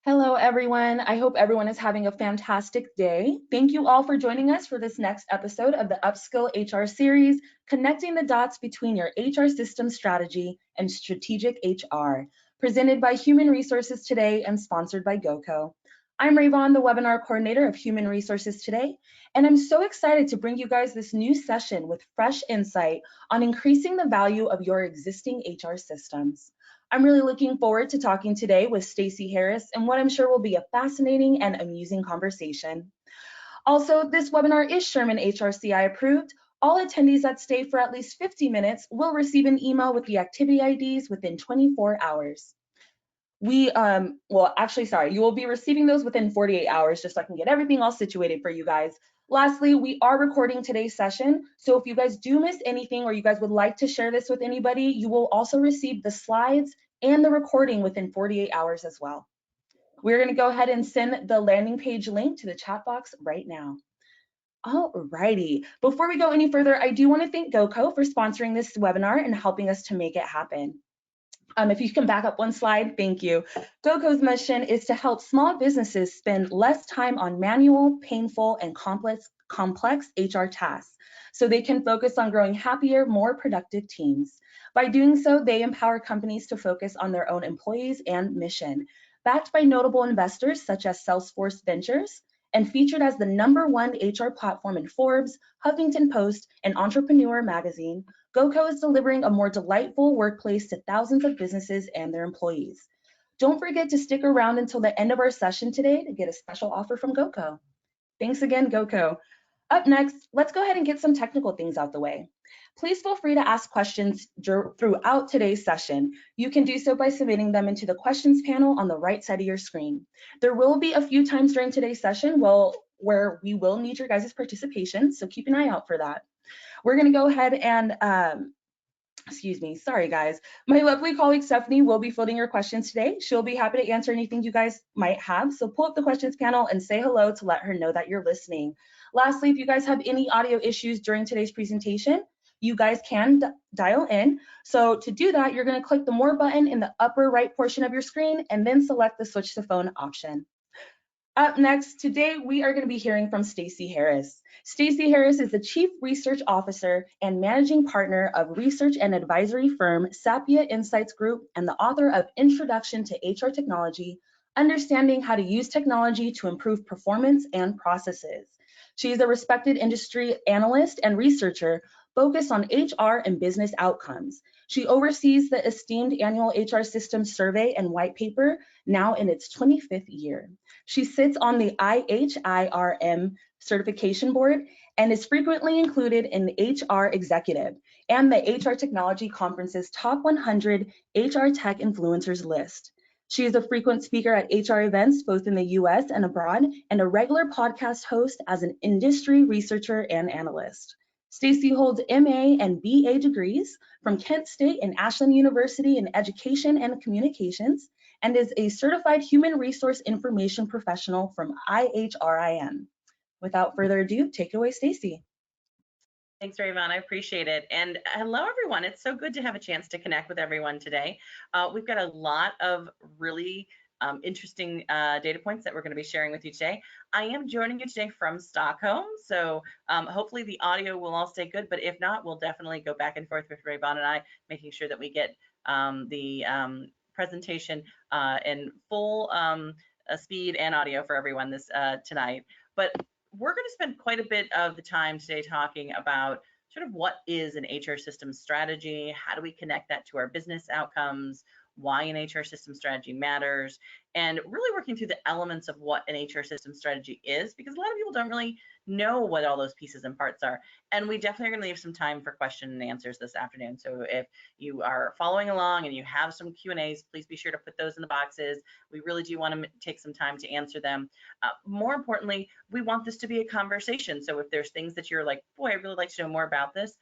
Hello, everyone. I hope everyone is having a fantastic day. Thank you all for joining us for this next episode of the Upskill HR series, connecting the dots between your HR system strategy and strategic HR, presented by Human Resources Today and sponsored by GoCo. I'm Rayvon, the webinar coordinator of Human Resources Today, and I'm so excited to bring you guys this new session with fresh insight on increasing the value of your existing HR systems. I'm really looking forward to talking today with Stacey Harris and what I'm sure will be a fascinating and amusing conversation. Also, this webinar is Sherman HRCI approved. All attendees that stay for at least 50 minutes will receive an email with the activity IDs within 24 hours. You will be receiving those within 48 hours just so I can get everything all situated for you guys. Lastly, we are recording today's session, so if you guys do miss anything or you guys would like to share this with anybody, you will also receive the slides and the recording within 48 hours as well. We're going to go ahead and send the landing page link to the chat box right now. Alrighty, before we go any further, I do want to thank GoCo for sponsoring this webinar and helping us to make it happen. If you can back up one slide, thank you. GoCo's mission is to help small businesses spend less time on manual, painful, and complex HR tasks so they can focus on growing happier, more productive teams. By doing so, they empower companies to focus on their own employees and mission. Backed by notable investors such as Salesforce Ventures, and featured as the #1 HR platform in Forbes, Huffington Post, and Entrepreneur magazine, GoCo is delivering a more delightful workplace to thousands of businesses and their employees. Don't forget to stick around until the end of our session today to get a special offer from GoCo. Thanks again, GoCo. Up next, let's go ahead and get some technical things out the way. Please feel free to ask questions throughout today's session. You can do so by submitting them into the questions panel on the right side of your screen. There will be a few times during today's session where we will need your guys' participation, so keep an eye out for that. We're going to go ahead and, sorry guys. My lovely colleague Stephanie will be fielding your questions today. She'll be happy to answer anything you guys might have. So pull up the questions panel and say hello to let her know that you're listening. Lastly, if you guys have any audio issues during today's presentation, you guys can dial in. So to do that, you're going to click the More button in the upper right portion of your screen and then select the Switch to Phone option. Up next, today we are going to be hearing from Stacey Harris. Stacey Harris is the Chief Research Officer and Managing Partner of research and advisory firm Sapient Insights Group and the author of Introduction to HR Technology, Understanding How to Use Technology to Improve Performance and Processes. She is a respected industry analyst and researcher focused on HR and business outcomes. She oversees the esteemed annual HR Systems Survey and White Paper, now in its 25th year. She sits on the IHIRM certification board and is frequently included in the HR Executive and the HR Technology Conference's Top 100 HR Tech Influencers list. She is a frequent speaker at HR events both in the US and abroad, and a regular podcast host as an industry researcher and analyst. Stacey holds MA and BA degrees from Kent State and Ashland University in Education and Communications, and is a certified human resource information professional from IHRIM. Without further ado, take it away, Stacey. Thanks, Rayvon. I appreciate it. And hello, everyone. It's so good to have a chance to connect with everyone today. We've got a lot of really interesting data points that we're going to be sharing with you today. I am joining you today from Stockholm, so hopefully the audio will all stay good, but if not, we'll definitely go back and forth with Rayvon and I, making sure that we get the presentation in full speed and audio for everyone tonight. But we're going to spend quite a bit of the time today talking about sort of what is an HR system strategy, how do we connect that to our business outcomes, why an HR system strategy matters, and really working through the elements of what an HR system strategy is, because a lot of people don't really know what all those pieces and parts are. And we definitely are going to leave some time for question and answers this afternoon. So if you are following along and you have some Q&As, please be sure to put those in the boxes. We really do want to take some time to answer them. More importantly, we want this to be a conversation. So if there's things that you're like, boy, I'd really like to know more about this,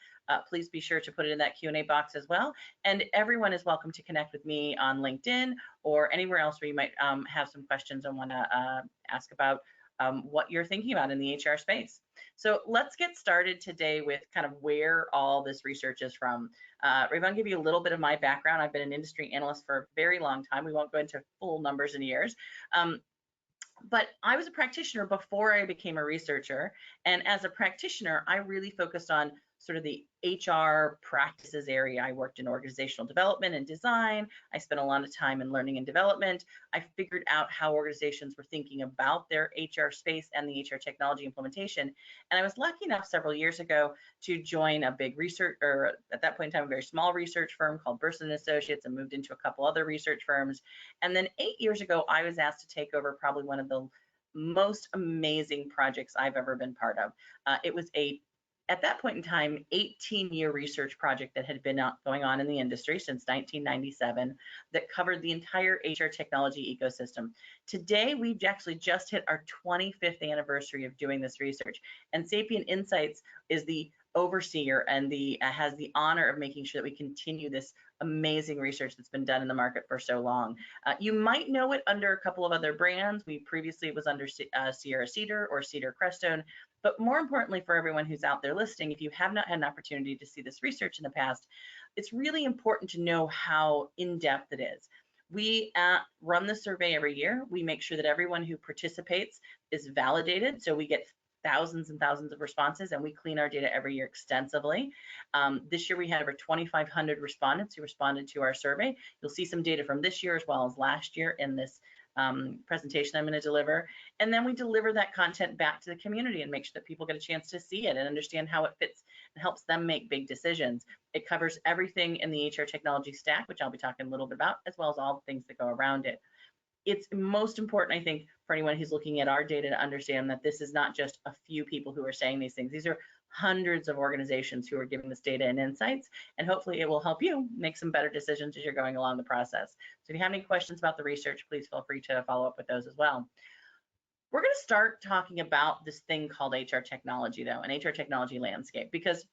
please be sure to put it in that Q&A box as well. And everyone is welcome to connect with me on LinkedIn or anywhere else where you might have some questions and want to ask about what you're thinking about in the HR space. So let's get started today with kind of where all this research is from. Raven, I'll give you a little bit of my background. I've been an industry analyst for a very long time. We won't go into full numbers and years. But I was a practitioner before I became a researcher. And as a practitioner, I really focused on sort of the HR practices area. I worked in organizational development and design. I spent a lot of time in learning and development. I figured out how organizations were thinking about their HR space and the HR technology implementation. And I was lucky enough several years ago to join a big research, or at that point in time, a very small research firm called Burson Associates, and moved into a couple other research firms. And then 8 years ago, I was asked to take over probably one of the most amazing projects I've ever been part of. It was at that point in time, 18-year research project that had been going on in the industry since 1997 that covered the entire HR technology ecosystem. Today, we've actually just hit our 25th anniversary of doing this research, and Sapient Insights is the overseer and has the honor of making sure that we continue this amazing research that's been done in the market for so long. You might know it under a couple of other brands. Previously it was under Sierra Cedar or Cedar Crestone, but more importantly for everyone who's out there listening, if you have not had an opportunity to see this research in the past, it's really important to know how in-depth it is. We run the survey every year. We make sure that everyone who participates is validated, so we get thousands and thousands of responses, and we clean our data every year extensively. This year we had over 2,500 respondents who responded to our survey. You'll see some data from this year as well as last year in this presentation I'm going to deliver. And then we deliver that content back to the community and make sure that people get a chance to see it and understand how it fits and helps them make big decisions. It covers everything in the HR technology stack, which I'll be talking a little bit about, as well as all the things that go around it. It's most important, I think, for anyone who's looking at our data to understand that this is not just a few people who are saying these things. These are hundreds of organizations who are giving this data and insights, and hopefully it will help you make some better decisions as you're going along the process. So if you have any questions about the research, please feel free to follow up with those as well. We're going to start talking about this thing called HR technology, though, an HR technology landscape, because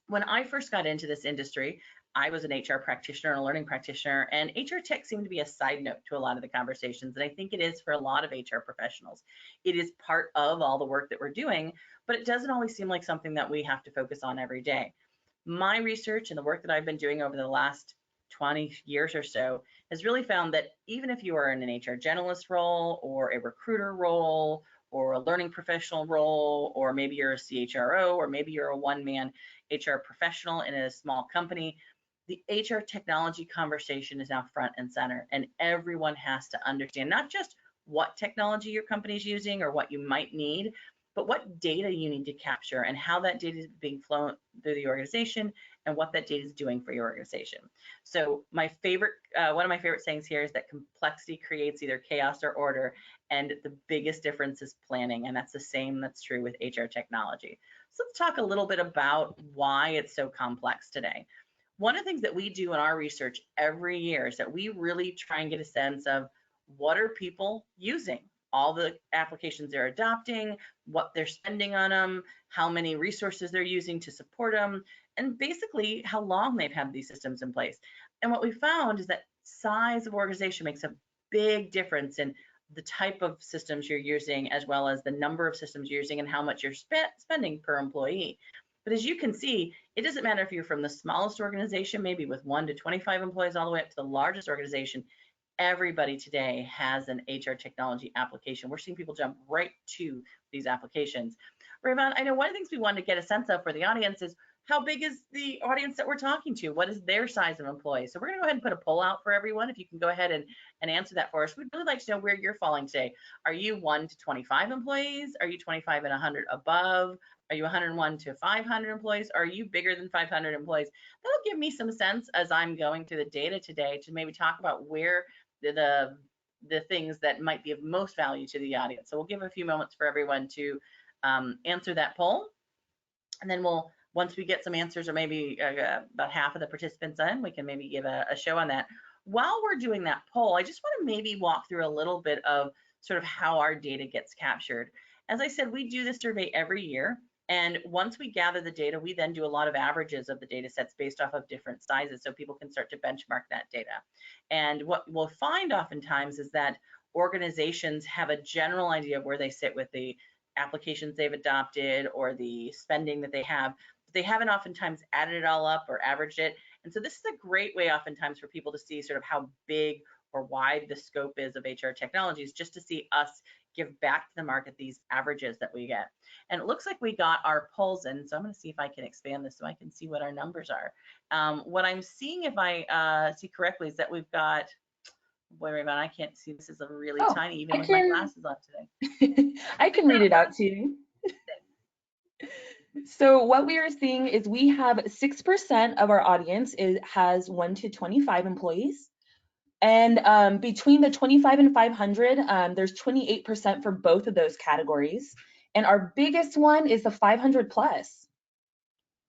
when I first got into this industry, I was an HR practitioner and a learning practitioner, and HR tech seemed to be a side note to a lot of the conversations, and I think it is for a lot of HR professionals. It is part of all the work that we're doing, but it doesn't always seem like something that we have to focus on every day. My research and the work that I've been doing over the last 20 years or so has really found that even if you are in an HR generalist role or a recruiter role or a learning professional role, or maybe you're a CHRO, or maybe you're a one-man HR professional in a small company, the HR technology conversation is now front and center, and everyone has to understand not just what technology your company is using or what you might need, but what data you need to capture and how that data is being flown through the organization and what that data is doing for your organization. So my favorite, one of my favorite sayings here is that complexity creates either chaos or order, and the biggest difference is planning, and that's true with HR technology. So let's talk a little bit about why it's so complex today. One of the things that we do in our research every year is that we really try and get a sense of what are people using, all the applications they're adopting, what they're spending on them, how many resources they're using to support them, and basically how long they've had these systems in place. And what we found is that size of organization makes a big difference in the type of systems you're using, as well as the number of systems you're using and how much you're spending per employee. But as you can see, it doesn't matter if you're from the smallest organization, maybe with 1 to 25 employees, all the way up to the largest organization. Everybody today has an HR technology application. We're seeing people jump right to these applications. Raven, I know one of the things we wanted to get a sense of for the audience is how big is the audience that we're talking to? What is their size of employees? So we're going to go ahead and put a poll out for everyone. If you can go ahead and answer that for us. We'd really like to know where you're falling today. Are you 1 to 25 employees? Are you 25 and 100 above? Are you 101 to 500 employees? Are you bigger than 500 employees? That'll give me some sense as I'm going through the data today to maybe talk about where the things that might be of most value to the audience. So we'll give a few moments for everyone to answer that poll. And then once we get some answers, or maybe about half of the participants in, we can maybe give a show on that. While we're doing that poll, I just want to maybe walk through a little bit of sort of how our data gets captured. As I said, we do this survey every year. And once we gather the data, we then do a lot of averages of the data sets based off of different sizes so people can start to benchmark that data. And what we'll find oftentimes is that organizations have a general idea of where they sit with the applications they've adopted or the spending that they have. But they haven't oftentimes added it all up or averaged it. And so this is a great way oftentimes for people to see sort of how big or wide the scope is of HR technologies, just to see us give back to the market these averages that we get. And it looks like we got our polls in, so I'm going to see if I can expand this so I can see what our numbers are. What I'm seeing, if I see correctly, is that we've got, boy, Raymond, I can't see. This is a really Oh, tiny, even I with my can glasses on today. I can read it out to you. So what we are seeing is we have 6% of our audience has 1 to 25 employees. And between the 25 and 500, there's 28% for both of those categories. And our biggest one is the 500 plus.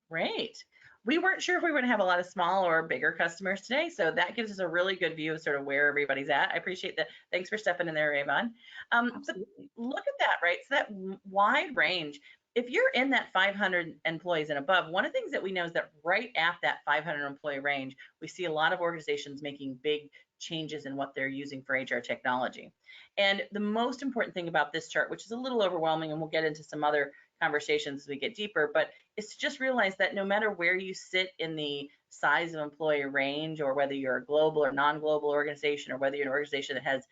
Great. We weren't sure if we were going to have a lot of small or bigger customers today, so that gives us a really good view of sort of where everybody's at. I appreciate that. Thanks for stepping in there, Avon. But Absolutely. look at that, right? So that wide range. If you're in that 500 employees and above, one of the things that we know is that right at that 500 employee range, we see a lot of organizations making big changes in what they're using for HR technology. And the most important thing about this chart, which is a little overwhelming, and we'll get into some other conversations as we get deeper, but is to just realize that no matter where you sit in the size of employee range, or whether you're a global or non-global organization, or whether you're an organization that has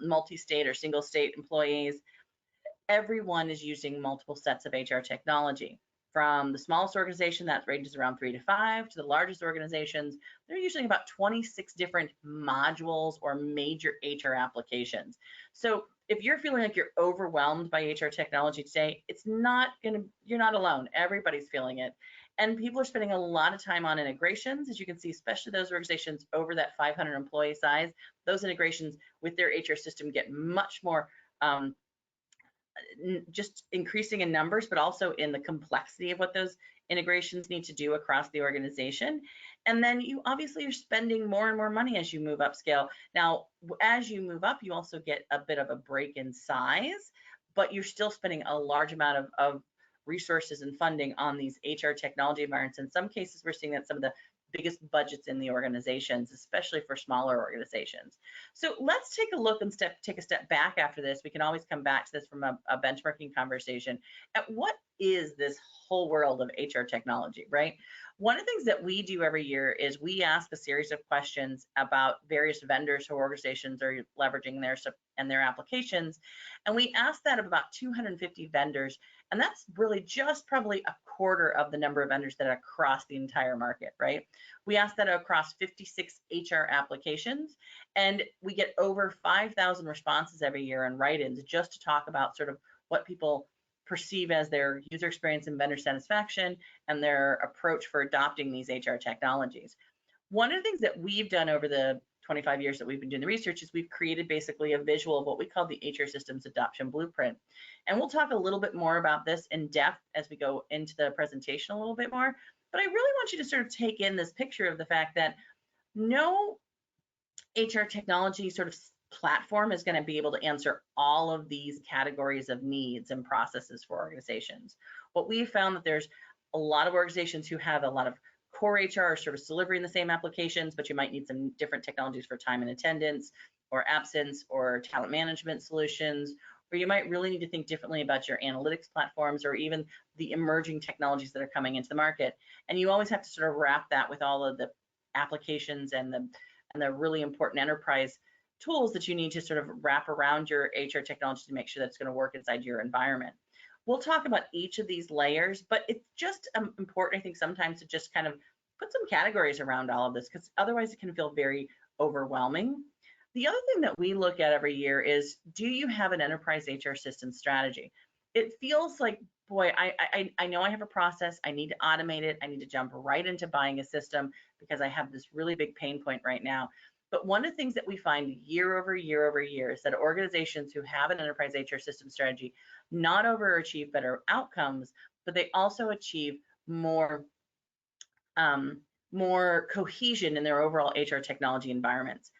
multi-state or single state employees, everyone is using multiple sets of HR technology. From the smallest organization that ranges around 3 to 5 to the largest organizations, they're using about 26 different modules or major HR applications. So if you're feeling like you're overwhelmed by HR technology today, you're not alone. Everybody's feeling it. And people are spending a lot of time on integrations, as you can see, especially those organizations over that 500 employee size. Those integrations with their HR system get much more just increasing in numbers, but also in the complexity of what those integrations need to do across the organization. And then you obviously are spending more and more money as you move upscale. Now, as you move up, you also get a bit of a break in size, but you're still spending a large amount of resources and funding on these HR technology environments. In some cases, we're seeing that some of the biggest budgets in the organizations, especially for smaller organizations. So let's take a look and take a step back after this. We can always come back to this from a benchmarking conversation at what is this whole world of HR technology, right? One of the things that we do every year is we ask a series of questions about various vendors or organizations are leveraging their applications. And we ask that of about 250 vendors. And that's really just probably a quarter of the number of vendors that are across the entire market, right? We ask that across 56 HR applications, and we get over 5,000 responses every year and write-ins just to talk about sort of what people perceive as their user experience and vendor satisfaction and their approach for adopting these HR technologies. One of the things that we've done over the 25 years that we've been doing the research is we've created basically a visual of what we call the HR systems adoption blueprint. And we'll talk a little bit more about this in depth as we go into the presentation a little bit more. But I really want you to sort of take in this picture of the fact that no HR technology sort of platform is going to be able to answer all of these categories of needs and processes for organizations. What we found that there's a lot of organizations who have a lot of core HR service delivery in the same applications, but you might need some different technologies for time and attendance or absence or talent management solutions, or you might really need to think differently about your analytics platforms or even the emerging technologies that are coming into the market. And you always have to sort of wrap that with all of the applications and the really important enterprise tools that you need to sort of wrap around your HR technology to make sure that it's going to work inside your environment. We'll talk about each of these layers, but it's just important, I think, sometimes to just kind of put some categories around all of this, because otherwise it can feel very overwhelming. The other thing that we look at every year is, do you have an enterprise HR system strategy? It feels like, boy, I know I have a process. I need to automate it. I need to jump right into buying a system because I have this really big pain point right now. But one of the things that we find year over year over year is that organizations who have an enterprise HR system strategy not overachieve better outcomes, but they also achieve more cohesion in their overall HR technology environments.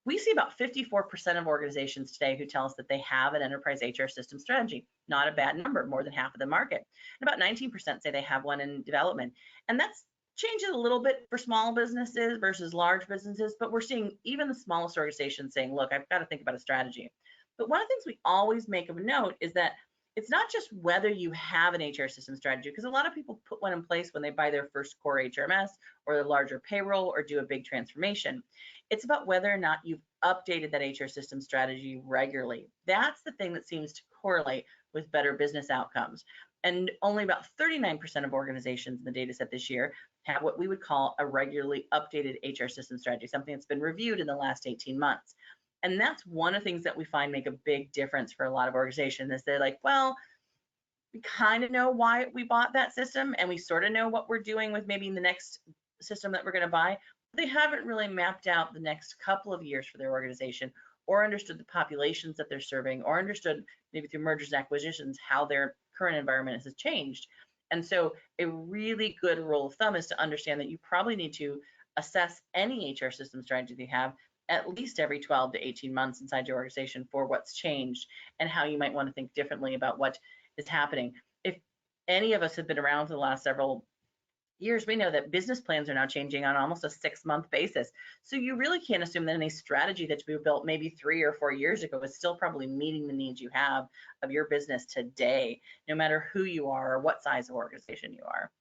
We see about 54% of organizations today who tell us that they have an enterprise HR system strategy. Not a bad number, more than half of the market. And about 19% say they have one in development. And that's Changes a little bit for small businesses versus large businesses, but we're seeing even the smallest organizations saying, look, I've got to think about a strategy. But one of the things we always make of a note is that it's not just whether you have an HR system strategy, because a lot of people put one in place when they buy their first core HRMS or their larger payroll or do a big transformation. It's about whether or not you've updated that HR system strategy regularly. That's the thing that seems to correlate with better business outcomes. And only about 39% of organizations in the data set this year have what we would call a regularly updated HR system strategy, something that's been reviewed in the last 18 months. And that's one of the things that we find make a big difference for a lot of organizations is they're like, well, we kind of know why we bought that system and we sort of know what we're doing with maybe the next system that we're going to buy. But they haven't really mapped out the next couple of years for their organization or understood the populations that they're serving or understood maybe through mergers and acquisitions how their current environment has changed. And so a really good rule of thumb is to understand that you probably need to assess any HR system strategy they have at least every 12 to 18 months inside your organization for what's changed and how you might want to think differently about what is happening. If any of us have been around for the last several years, we know that business plans are now changing on almost a 6-month basis. So you really can't assume that any strategy that you built maybe 3 or 4 years ago is still probably meeting the needs you have of your business today, no matter who you are or what size of organization you are.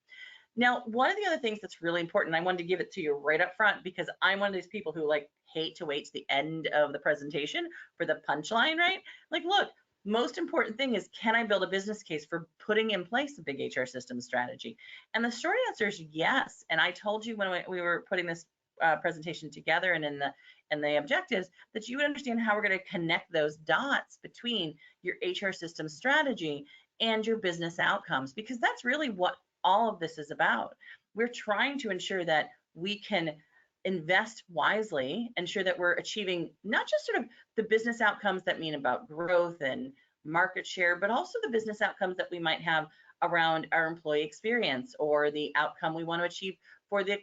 Now, one of the other things that's really important, I wanted to give it to you right up front because I'm one of these people who like hate to wait to the end of the presentation for the punchline, right? Like, look, most important thing is, can I build a business case for putting in place a big HR system strategy? And the short answer is yes. And I told you when we were putting this presentation together and in the objectives that you would understand how we're going to connect those dots between your HR system strategy and your business outcomes, because that's really what all of this is about. We're trying to ensure that we can invest wisely, ensure that we're achieving not just sort of the business outcomes that mean about growth and market share, but also the business outcomes that we might have around our employee experience or the outcome we want to achieve for the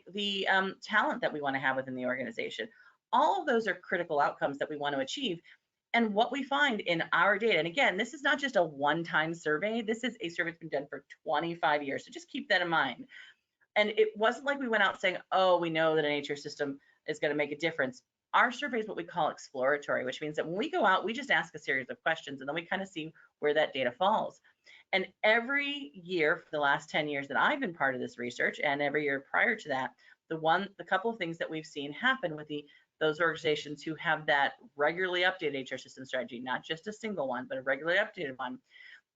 talent that we want to have within the organization. All of those are critical outcomes that we want to achieve. And what we find in our data, and again, this is not just a one-time survey, this is a survey that's been done for 25 years, so just keep that in mind. And it wasn't like we went out saying, oh, we know that an HR system is going to make a difference. Our survey is what we call exploratory, which means that when we go out, we just ask a series of questions and then we kind of see where that data falls. And every year for the last 10 years that I've been part of this research, and every year prior to that, the couple of things that we've seen happen with those organizations who have that regularly updated HR system strategy, not just a single one, but a regularly updated one,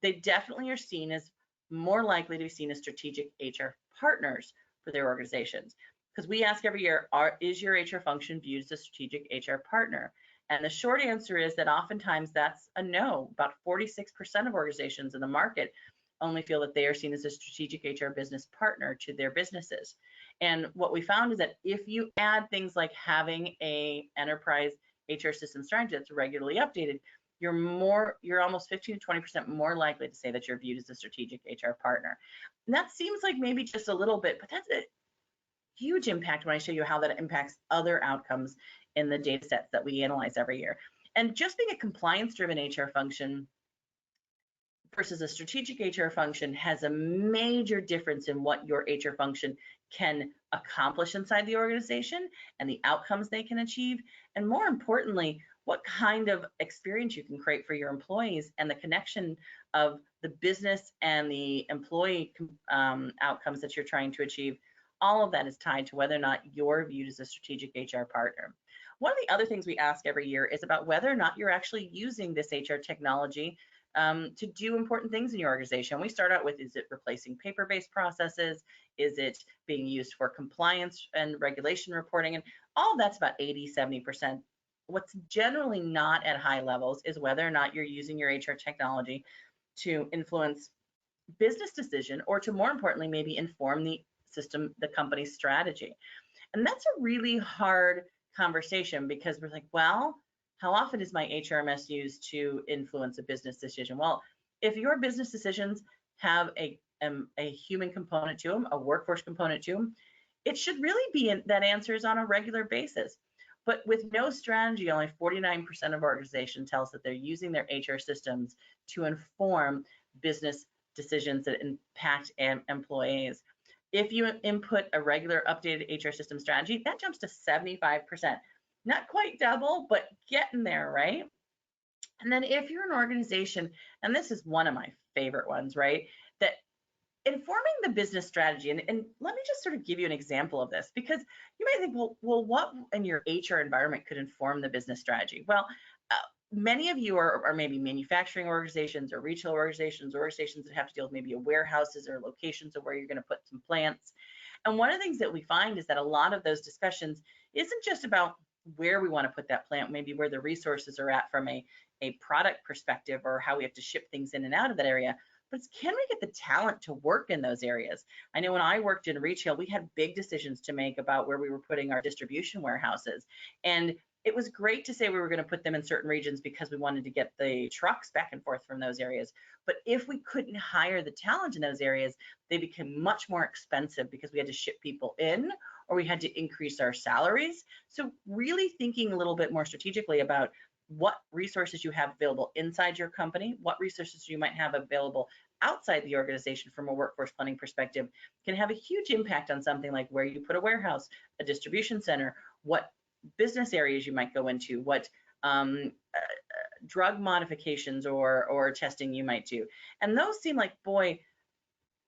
they definitely are seen as more likely to be seen as strategic HR partners for their organizations. Because we ask every year, is your HR function viewed as a strategic HR partner? And the short answer is that oftentimes that's a no. About 46% of organizations in the market only feel that they are seen as a strategic HR business partner to their businesses. And what we found is that if you add things like having a enterprise HR system strategy that's regularly updated, you're almost 15 to 20% more likely to say that you're viewed as a strategic HR partner. And that seems like maybe just a little bit, but that's a huge impact when I show you how that impacts other outcomes in the data sets that we analyze every year. And just being a compliance-driven HR function versus a strategic HR function has a major difference in what your HR function can accomplish inside the organization and the outcomes they can achieve. And more importantly, what kind of experience you can create for your employees and the connection of the business and the employee outcomes that you're trying to achieve. All of that is tied to whether or not you're viewed as a strategic HR partner. One of the other things we ask every year is about whether or not you're actually using this HR technology to do important things in your organization. We start out with, is it replacing paper-based processes? Is it being used for compliance and regulation reporting? And all that's about 80, 70%. What's generally not at high levels is whether or not you're using your HR technology to influence business decision or to, more importantly, maybe inform the company's strategy. And that's a really hard conversation because we're like, well, how often is my HRMS used to influence a business decision? Well, if your business decisions have a human component to them, a workforce component to them, it should really be that answer is on a regular basis. But with no strategy, only 49% of organizations tell us that they're using their HR systems to inform business decisions that impact employees. If you input a regular updated HR system strategy, that jumps to 75%. Not quite double, but getting there, right? And then if you're an organization, and this is one of my favorite ones, right? That informing the business strategy, and let me just sort of give you an example of this, because you might think, well, what in your HR environment could inform the business strategy? Well, many of you are maybe manufacturing organizations or retail organizations that have to deal with maybe warehouses or locations of where you're going to put some plants. And one of the things that we find is that a lot of those discussions isn't just about where we want to put that plant, maybe where the resources are at from a product perspective, or how we have to ship things in and out of that area, but it's, can we get the talent to work in those areas? I know when I worked in retail, we had big decisions to make about where we were putting our distribution warehouses. And it was great to say we were going to put them in certain regions because we wanted to get the trucks back and forth from those areas. But if we couldn't hire the talent in those areas, they became much more expensive because we had to ship people in, or we had to increase our salaries. So really thinking a little bit more strategically about what resources you have available inside your company, what resources you might have available outside the organization from a workforce planning perspective, can have a huge impact on something like where you put a warehouse, a distribution center, what business areas you might go into, what drug modifications or testing you might do. And those seem like, boy,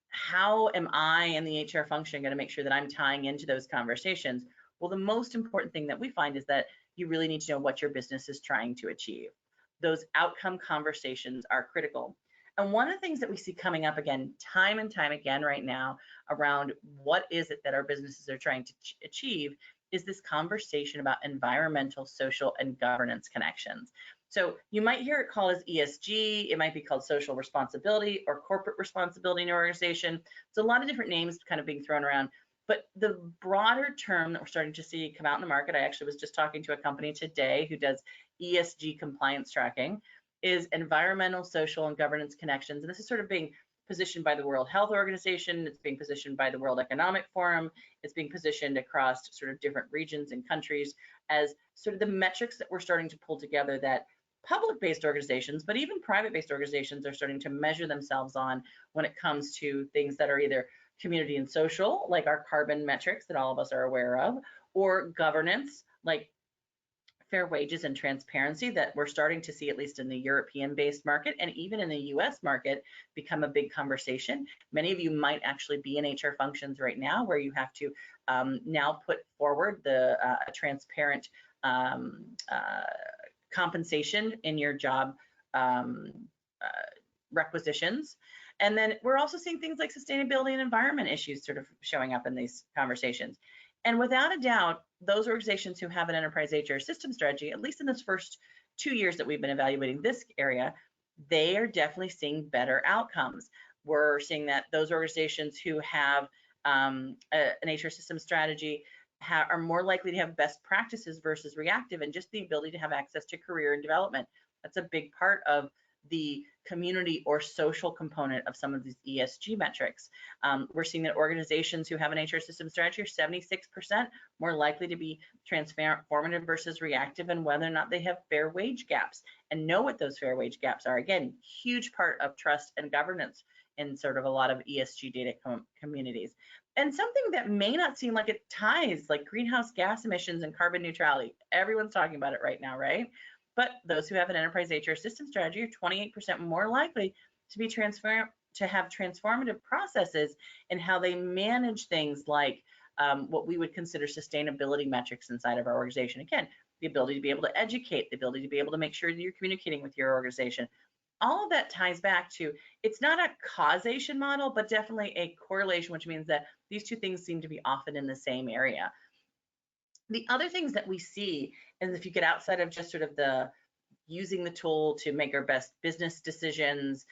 how am I in the HR function going to make sure that I'm tying into those conversations? Well, the most important thing that we find is that you really need to know what your business is trying to achieve. Those outcome conversations are critical. And one of the things that we see coming up again, time and time again right now, around what is it that our businesses are trying to achieve, is this conversation about environmental, social, and governance connections. So you might hear it called as ESG, it might be called social responsibility or corporate responsibility in your organization. It's a lot of different names kind of being thrown around. But the broader term that we're starting to see come out in the market, I actually was just talking to a company today who does ESG compliance tracking, is environmental, social, and governance connections. And this is sort of being positioned by the World Health Organization, it's being positioned by the World Economic Forum, it's being positioned across sort of different regions and countries as sort of the metrics that we're starting to pull together that public-based organizations, but even private-based organizations are starting to measure themselves on when it comes to things that are either community and social, like our carbon metrics that all of us are aware of, or governance, like fair wages and transparency that we're starting to see, at least in the European-based market and even in the US market, become a big conversation. Many of you might actually be in HR functions right now where you have to now put forward the transparent compensation in your job requisitions. And then we're also seeing things like sustainability and environment issues sort of showing up in these conversations. And without a doubt, those organizations who have an enterprise HR system strategy, at least in this first 2 years that we've been evaluating this area, they are definitely seeing better outcomes. We're seeing that those organizations who have an HR system strategy are more likely to have best practices versus reactive, and just the ability to have access to career and development. That's a big part of the community or social component of some of these ESG metrics. We're seeing that organizations who have an HR system strategy are 76% more likely to be transformative versus reactive, and whether or not they have fair wage gaps and know what those fair wage gaps are. Again, huge part of trust and governance in sort of a lot of ESG data communities. And something that may not seem like it ties, like greenhouse gas emissions and carbon neutrality. Everyone's talking about it right now, right? But those who have an enterprise HR system strategy are 28% more likely to be have transformative processes in how they manage things like what we would consider sustainability metrics inside of our organization. Again, the ability to be able to educate, the ability to be able to make sure that you're communicating with your organization. All of that ties back to, it's not a causation model, but definitely a correlation, which means that these two things seem to be often in the same area. The other things that we see is, if you get outside of just sort of the using the tool to make our best business decisions,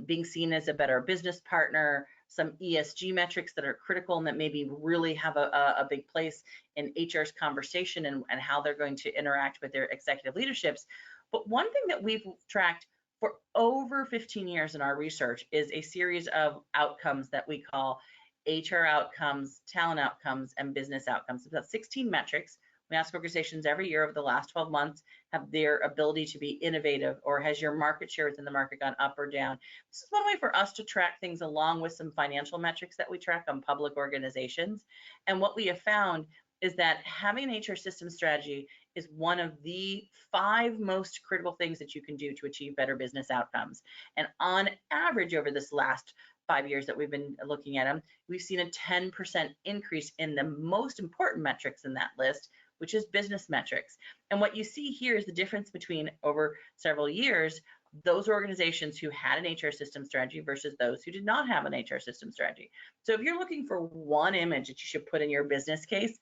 being seen as a better business partner, some ESG metrics that are critical and that maybe really have a big place in HR's conversation and how they're going to interact with their executive leaderships. But one thing that we've tracked for over 15 years in our research is a series of outcomes that we call HR outcomes, talent outcomes, and business outcomes. It's about 16 metrics. We ask organizations every year over the last 12 months, have their ability to be innovative, or has your market share within the market gone up or down? This is one way for us to track things along with some financial metrics that we track on public organizations. And what we have found is that having an HR system strategy is one of the 5 most critical things that you can do to achieve better business outcomes. And on average, over this last 5 years that we've been looking at them, we've seen a 10% increase in the most important metrics in that list, which is business metrics. And what you see here is the difference between, over several years, those organizations who had an HR system strategy versus those who did not have an HR system strategy. So if you're looking for one image that you should put in your business case,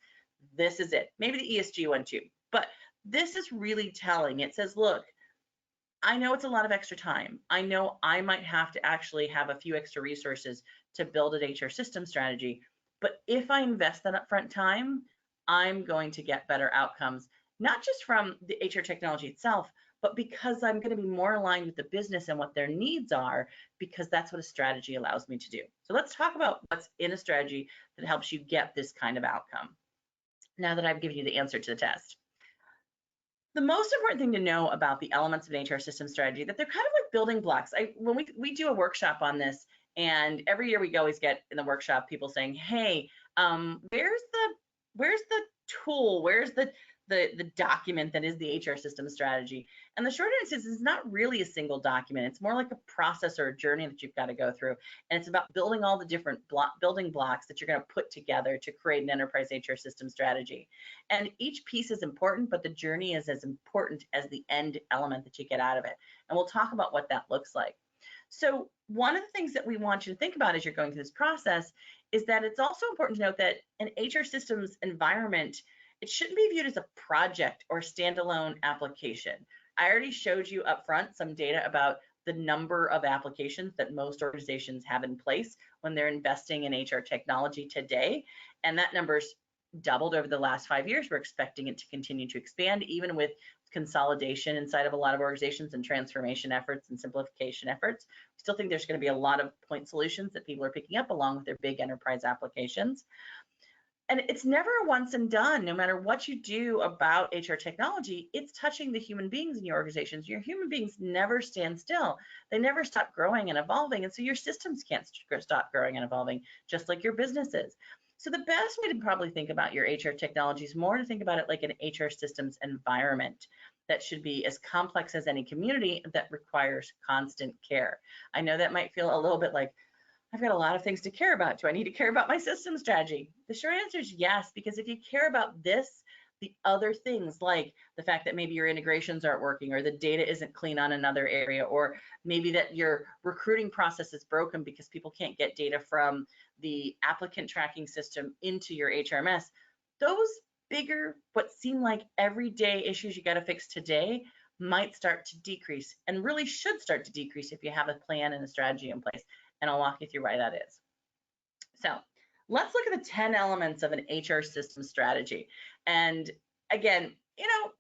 this is it. Maybe the ESG one too, but this is really telling. It says, look, I know it's a lot of extra time. I know I might have to actually have a few extra resources to build an HR system strategy, but if I invest that upfront time, I'm going to get better outcomes, not just from the HR technology itself, but because I'm going to be more aligned with the business and what their needs are, because that's what a strategy allows me to do. So let's talk about what's in a strategy that helps you get this kind of outcome, now that I've given you the answer to the test. The most important thing to know about the elements of an HR system strategy, that they're kind of like building blocks. When we do a workshop on this, and every year we always get in the workshop people saying, hey, where's the tool, where's the document that is the HR system strategy? And the short answer is, it's not really a single document. It's more like a process or a journey that you've got to go through. And it's about building all the different building blocks that you're going to put together to create an enterprise HR system strategy. And each piece is important, but the journey is as important as the end element that you get out of it. And we'll talk about what that looks like. So one of the things that we want you to think about as you're going through this process is that it's also important to note that an HR systems environment, it shouldn't be viewed as a project or standalone application. I already showed you up front some data about the number of applications that most organizations have in place when they're investing in HR technology today, and that number's doubled over the last 5 years. We're expecting it to continue to expand, even with consolidation inside of a lot of organizations and transformation efforts and simplification efforts. We still think there's going to be a lot of point solutions that people are picking up along with their big enterprise applications. And it's never a once and done. No matter what you do about HR technology, it's touching the human beings in your organizations. Your human beings never stand still. They never stop growing and evolving. And so your systems can't stop growing and evolving, just like your businesses. So the best way to probably think about your HR technology is more to think about it like an HR systems environment that should be as complex as any community that requires constant care. I know that might feel a little bit like, I've got a lot of things to care about. Do I need to care about my system strategy? The short answer is yes, because if you care about this, the other things, like the fact that maybe your integrations aren't working, or the data isn't clean on another area, or maybe that your recruiting process is broken because people can't get data from the applicant tracking system into your HRMS, those bigger, what seem like everyday issues you got to fix today might start to decrease, and really should start to decrease if you have a plan and a strategy in place. And I'll walk you through why that is. So let's look at the 10 elements of an HR system strategy. And again,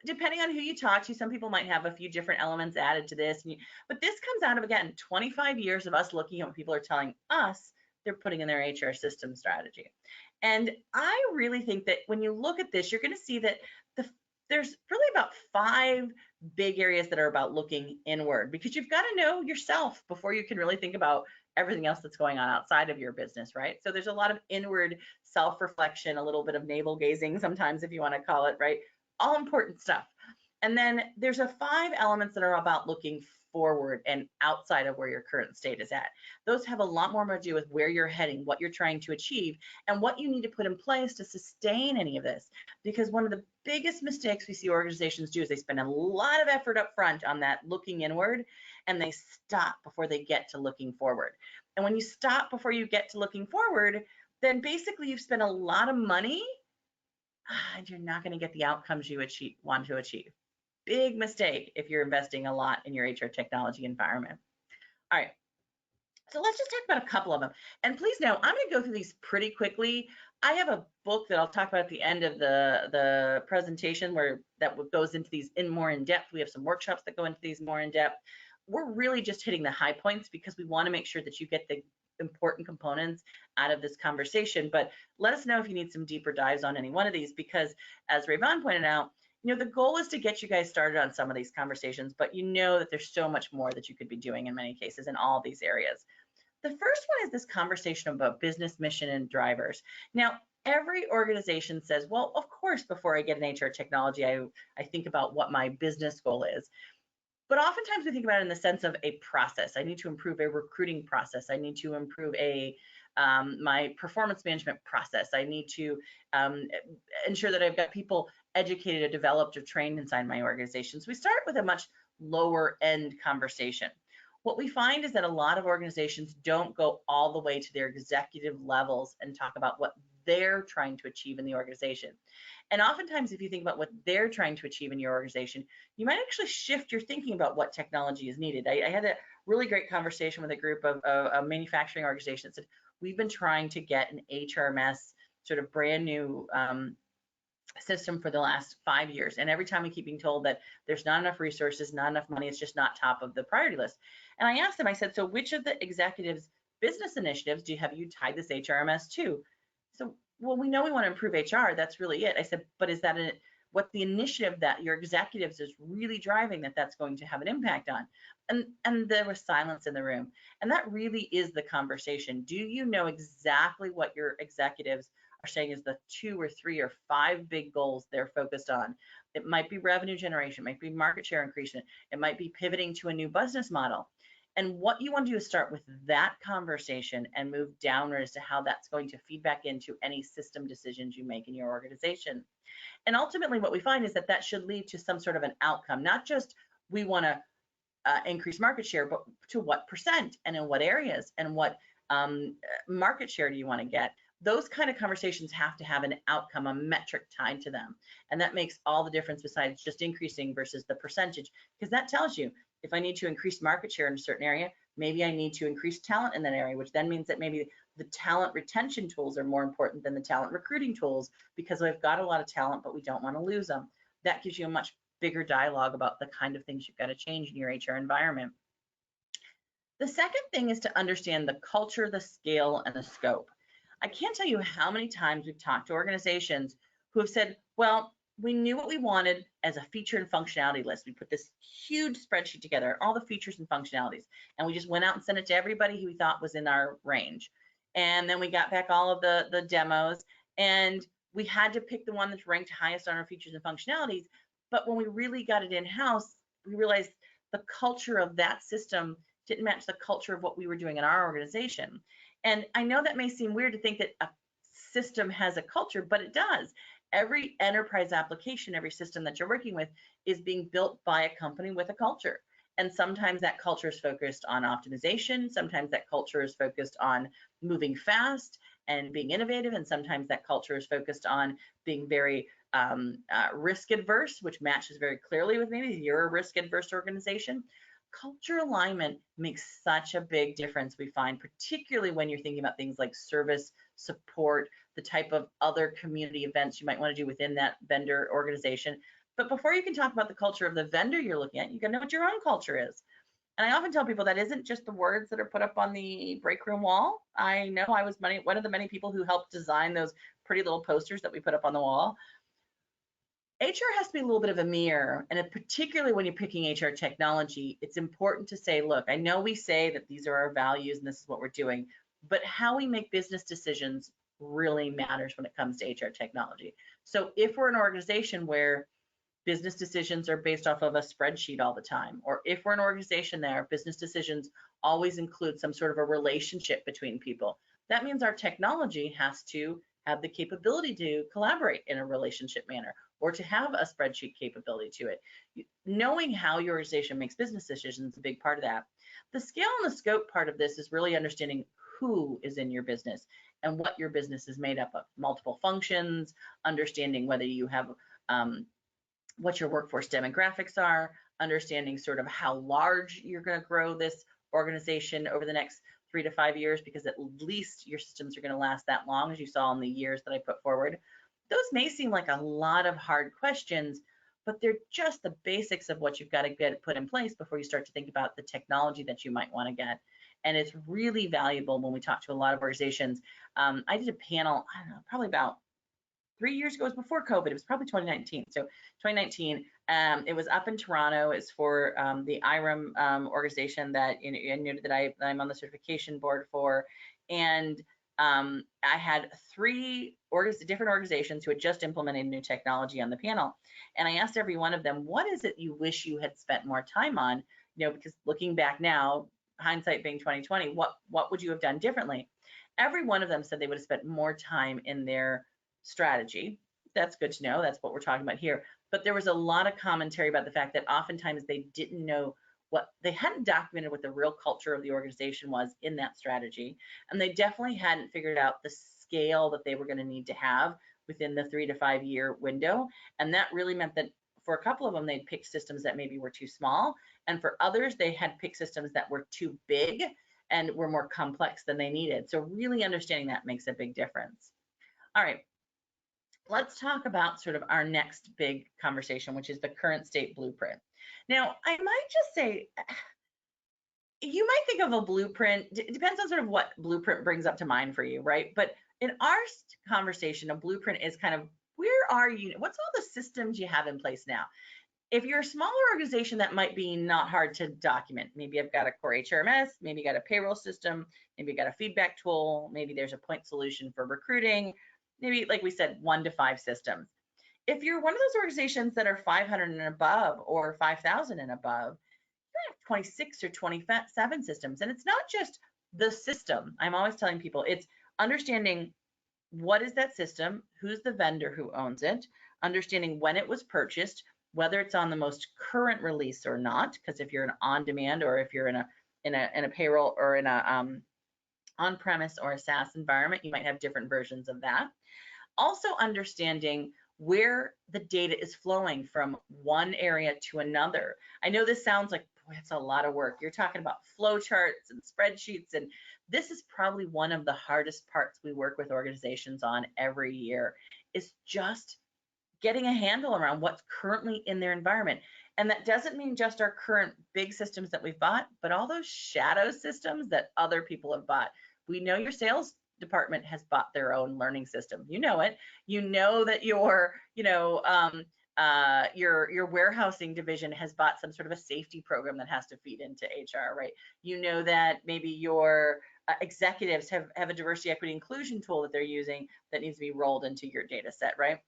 depending on who you talk to, some people might have a few different elements added to this, but this comes out of, again, 25 years of us looking at what people are telling us they're putting in their HR system strategy. And I really think that when you look at this, you're going to see that there's really about 5 big areas that are about looking inward, because you've got to know yourself before you can really think about everything else that's going on outside of your business, right? So there's a lot of inward self-reflection, a little bit of navel gazing sometimes, if you want to call it, right? All important stuff. And then there's 5 elements that are about looking forward and outside of where your current state is at. Those have a lot more to do with where you're heading, what you're trying to achieve, and what you need to put in place to sustain any of this. Because one of the biggest mistakes we see organizations do is they spend a lot of effort up front on that looking inward, and they stop before they get to looking forward. And when you stop before you get to looking forward, then basically you've spent a lot of money and you're not going to get the outcomes you want to achieve. Big mistake if you're investing a lot in your HR technology environment. All right, so let's just talk about a couple of them. And please know, I'm going to go through these pretty quickly. I have a book that I'll talk about at the end of the presentation that goes into these more in depth. We have some workshops that go into these more in depth. We're really just hitting the high points because we want to make sure that you get the important components out of this conversation. But let us know if you need some deeper dives on any one of these, because as Rayvon pointed out, the goal is to get you guys started on some of these conversations, but that there's so much more that you could be doing in many cases in all these areas. The first one is this conversation about business mission and drivers. Now, every organization says, well, of course, before I get an HR technology, I think about what my business goal is. But oftentimes we think about it in the sense of a process. I need to improve a recruiting process. I need to improve my performance management process. I need to ensure that I've got people educated or developed or trained inside my organization. So we start with a much lower end conversation. What we find is that a lot of organizations don't go all the way to their executive levels and talk about what they're trying to achieve in the organization. And oftentimes, if you think about what they're trying to achieve in your organization, you might actually shift your thinking about what technology is needed. I had a really great conversation with a group of a manufacturing organization that said, we've been trying to get an HRMS sort of brand new system for the last 5 years. And every time we keep being told that there's not enough resources, not enough money, it's just not top of the priority list. And I asked them, I said, so which of the executives' business initiatives have you tied this HRMS to? So, well, we know we want to improve HR. That's really it. I said, but is that what the initiative that your executives is really driving that's going to have an impact on? And there was silence in the room. And that really is the conversation. Do you know exactly what your executives are saying is the 2 or 3 or 5 big goals they're focused on? It might be revenue generation, it might be market share increase, it might be pivoting to a new business model. And what you want to do is start with that conversation and move downward as to how that's going to feed back into any system decisions you make in your organization. And ultimately, what we find is that should lead to some sort of an outcome, not just we want to increase market share, but to what percent and in what areas and what market share do you want to get? Those kind of conversations have to have an outcome, a metric tied to them. And that makes all the difference besides just increasing versus the percentage, because that tells you if I need to increase market share in a certain area, maybe I need to increase talent in that area, which then means that maybe the talent retention tools are more important than the talent recruiting tools, because we've got a lot of talent, but we don't want to lose them. That gives you a much bigger dialogue about the kind of things you've got to change in your HR environment. The second thing is to understand the culture, the scale, and the scope. I can't tell you how many times we've talked to organizations who have said, well, we knew what we wanted as a feature and functionality list. We put this huge spreadsheet together, all the features and functionalities, and we just went out and sent it to everybody who we thought was in our range. And then we got back all of the demos, and we had to pick the one that's ranked highest on our features and functionalities. But when we really got it in-house, we realized the culture of that system didn't match the culture of what we were doing in our organization. And I know that may seem weird to think that a system has a culture, but it does. Every enterprise application, every system that you're working with is being built by a company with a culture. And sometimes that culture is focused on optimization. Sometimes that culture is focused on moving fast and being innovative. And sometimes that culture is focused on being very risk adverse, which matches very clearly with maybe you're a risk adverse organization. Culture alignment makes such a big difference, we find, particularly when you're thinking about things like service, support, the type of other community events you might want to do within that vendor organization. But before you can talk about the culture of the vendor you're looking at, you got to know what your own culture is. And I often tell people that isn't just the words that are put up on the break room wall. I know I was one of the many people who helped design those pretty little posters that we put up on the wall. HR has to be a little bit of a mirror, and particularly when you're picking HR technology, it's important to say, look, I know we say that these are our values and this is what we're doing, but how we make business decisions really matters when it comes to HR technology. So if we're an organization where business decisions are based off of a spreadsheet all the time, or if we're an organization there, business decisions always include some sort of a relationship between people, that means our technology has to have the capability to collaborate in a relationship manner, or to have a spreadsheet capability to it. Knowing how your organization makes business decisions is a big part of that. The scale and the scope part of this is really understanding who is in your business and what your business is made up of. Multiple functions, understanding whether you have what your workforce demographics are, understanding sort of how large you're going to grow this organization over the next 3 to 5 years, because at least your systems are going to last that long, as you saw in the years that I put forward. Those may seem like a lot of hard questions, but they're just the basics of what you've got to get put in place before you start to think about the technology that you might want to get. And it's really valuable when we talk to a lot of organizations. I did a panel, I don't know, probably about 3 years ago. It was before COVID. It was probably 2019. So 2019, it was up in Toronto. It's for the IREM organization that that I'm on the certification board for, and I had three different organizations who had just implemented new technology on the panel, and I asked every one of them, "What is it you wish you had spent more time on?" Because looking back now, hindsight being 2020, what would you have done differently? Every one of them said they would have spent more time in their strategy. That's good to know. That's what we're talking about here. But there was a lot of commentary about the fact that oftentimes they didn't know they hadn't documented what the real culture of the organization was in that strategy. And they definitely hadn't figured out the scale that they were going to need to have within the 3 to 5 year window. And that really meant that for a couple of them, they'd picked systems that maybe were too small. And for others, they had picked systems that were too big and were more complex than they needed. So really understanding that makes a big difference. All right, let's talk about sort of our next big conversation, which is the current state blueprint. Now, I might just say, you might think of a blueprint, it depends on sort of what blueprint brings up to mind for you, right? But in our conversation, a blueprint is kind of, where are you? What's all the systems you have in place now? If you're a smaller organization, that might be not hard to document. Maybe I've got a core HRMS, maybe you got a payroll system, maybe you got a feedback tool, maybe there's a point solution for recruiting, maybe, like we said, 1 to 5 systems. If you're one of those organizations that are 500 and above or 5,000 and above, you have 26 or 27 systems. And it's not just the system. I'm always telling people, it's understanding what is that system, who's the vendor who owns it, understanding when it was purchased, whether it's on the most current release or not, because if you're an on-demand or if you're in a payroll or in a on-premise or a SaaS environment, you might have different versions of that. Also understanding where the data is flowing from one area to another. I know this sounds like, boy, it's a lot of work. You're talking about flowcharts and spreadsheets, and this is probably one of the hardest parts we work with organizations on every year, is just getting a handle around what's currently in their environment. And that doesn't mean just our current big systems that we've bought, but all those shadow systems that other people have bought. We know your sales department has bought their own learning system. You know it. You know that your warehousing division has bought some sort of a safety program that has to feed into HR, right? You know that maybe your executives have a diversity, equity, inclusion tool that they're using that needs to be rolled into your data set, right?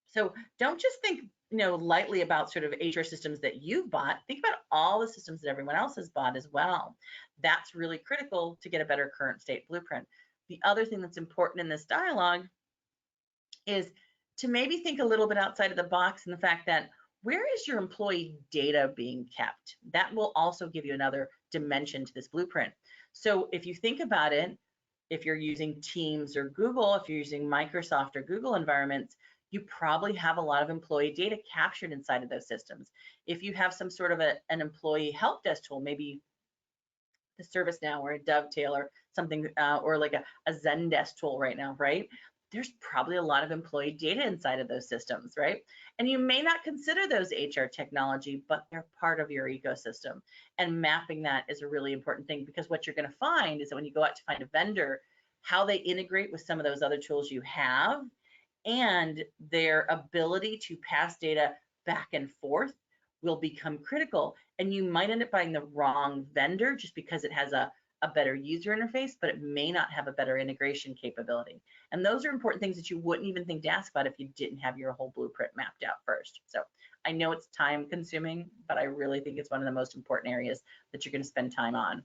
So don't just think, lightly about sort of HR systems that you've bought. Think about all the systems that everyone else has bought as well. That's really critical to get a better current state blueprint. The other thing that's important in this dialogue is to maybe think a little bit outside of the box, and the fact that, where is your employee data being kept? That will also give you another dimension to this blueprint. So if you think about it, if you're using Teams or Google, if you're using Microsoft or Google environments, you probably have a lot of employee data captured inside of those systems. If you have some sort of an employee help desk tool, maybe the ServiceNow or a Dovetail or something, or like a Zendesk tool right now, right? There's probably a lot of employee data inside of those systems, right? And you may not consider those HR technology, but they're part of your ecosystem. And mapping that is a really important thing, because what you're going to find is that when you go out to find a vendor, how they integrate with some of those other tools you have, and their ability to pass data back and forth will become critical. And you might end up buying the wrong vendor just because it has a better user interface, but it may not have a better integration capability. And those are important things that you wouldn't even think to ask about if you didn't have your whole blueprint mapped out first. So I know it's time consuming, but I really think it's one of the most important areas that you're going to spend time on.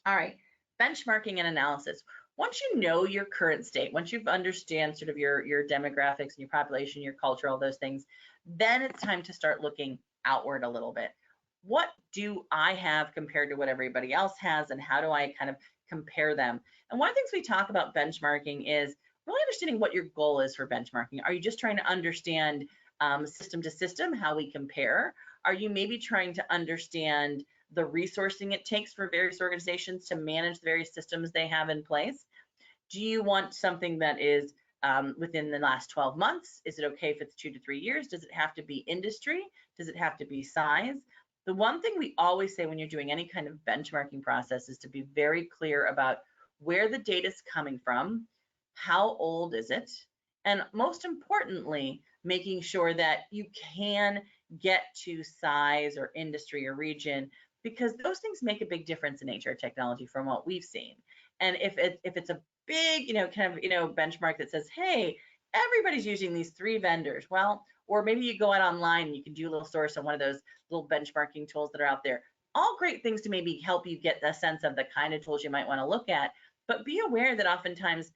All right, benchmarking and analysis. Once you know your current state, once you understand sort of your demographics and your population, your culture, all those things, then it's time to start looking outward a little bit. What do I have compared to what everybody else has, and how do I kind of compare them? And one of the things we talk about benchmarking is really understanding what your goal is for benchmarking. Are you just trying to understand system to system how we compare? Are you maybe trying to understand the resourcing it takes for various organizations to manage the various systems they have in place? Do you want something that is within the last 12 months? Is it okay if it's 2 to 3 years? Does it have to be industry? Does it have to be size? The one thing we always say when you're doing any kind of benchmarking process is to be very clear about where the data is coming from, how old is it, and most importantly, making sure that you can get to size or industry or region, because those things make a big difference in HR technology from what we've seen. And if it's a big, benchmark that says, hey, everybody's using these 3 vendors, well, or maybe you go out online and you can do a little source on one of those little benchmarking tools that are out there. All great things to maybe help you get a sense of the kind of tools you might want to look at, but be aware that oftentimes,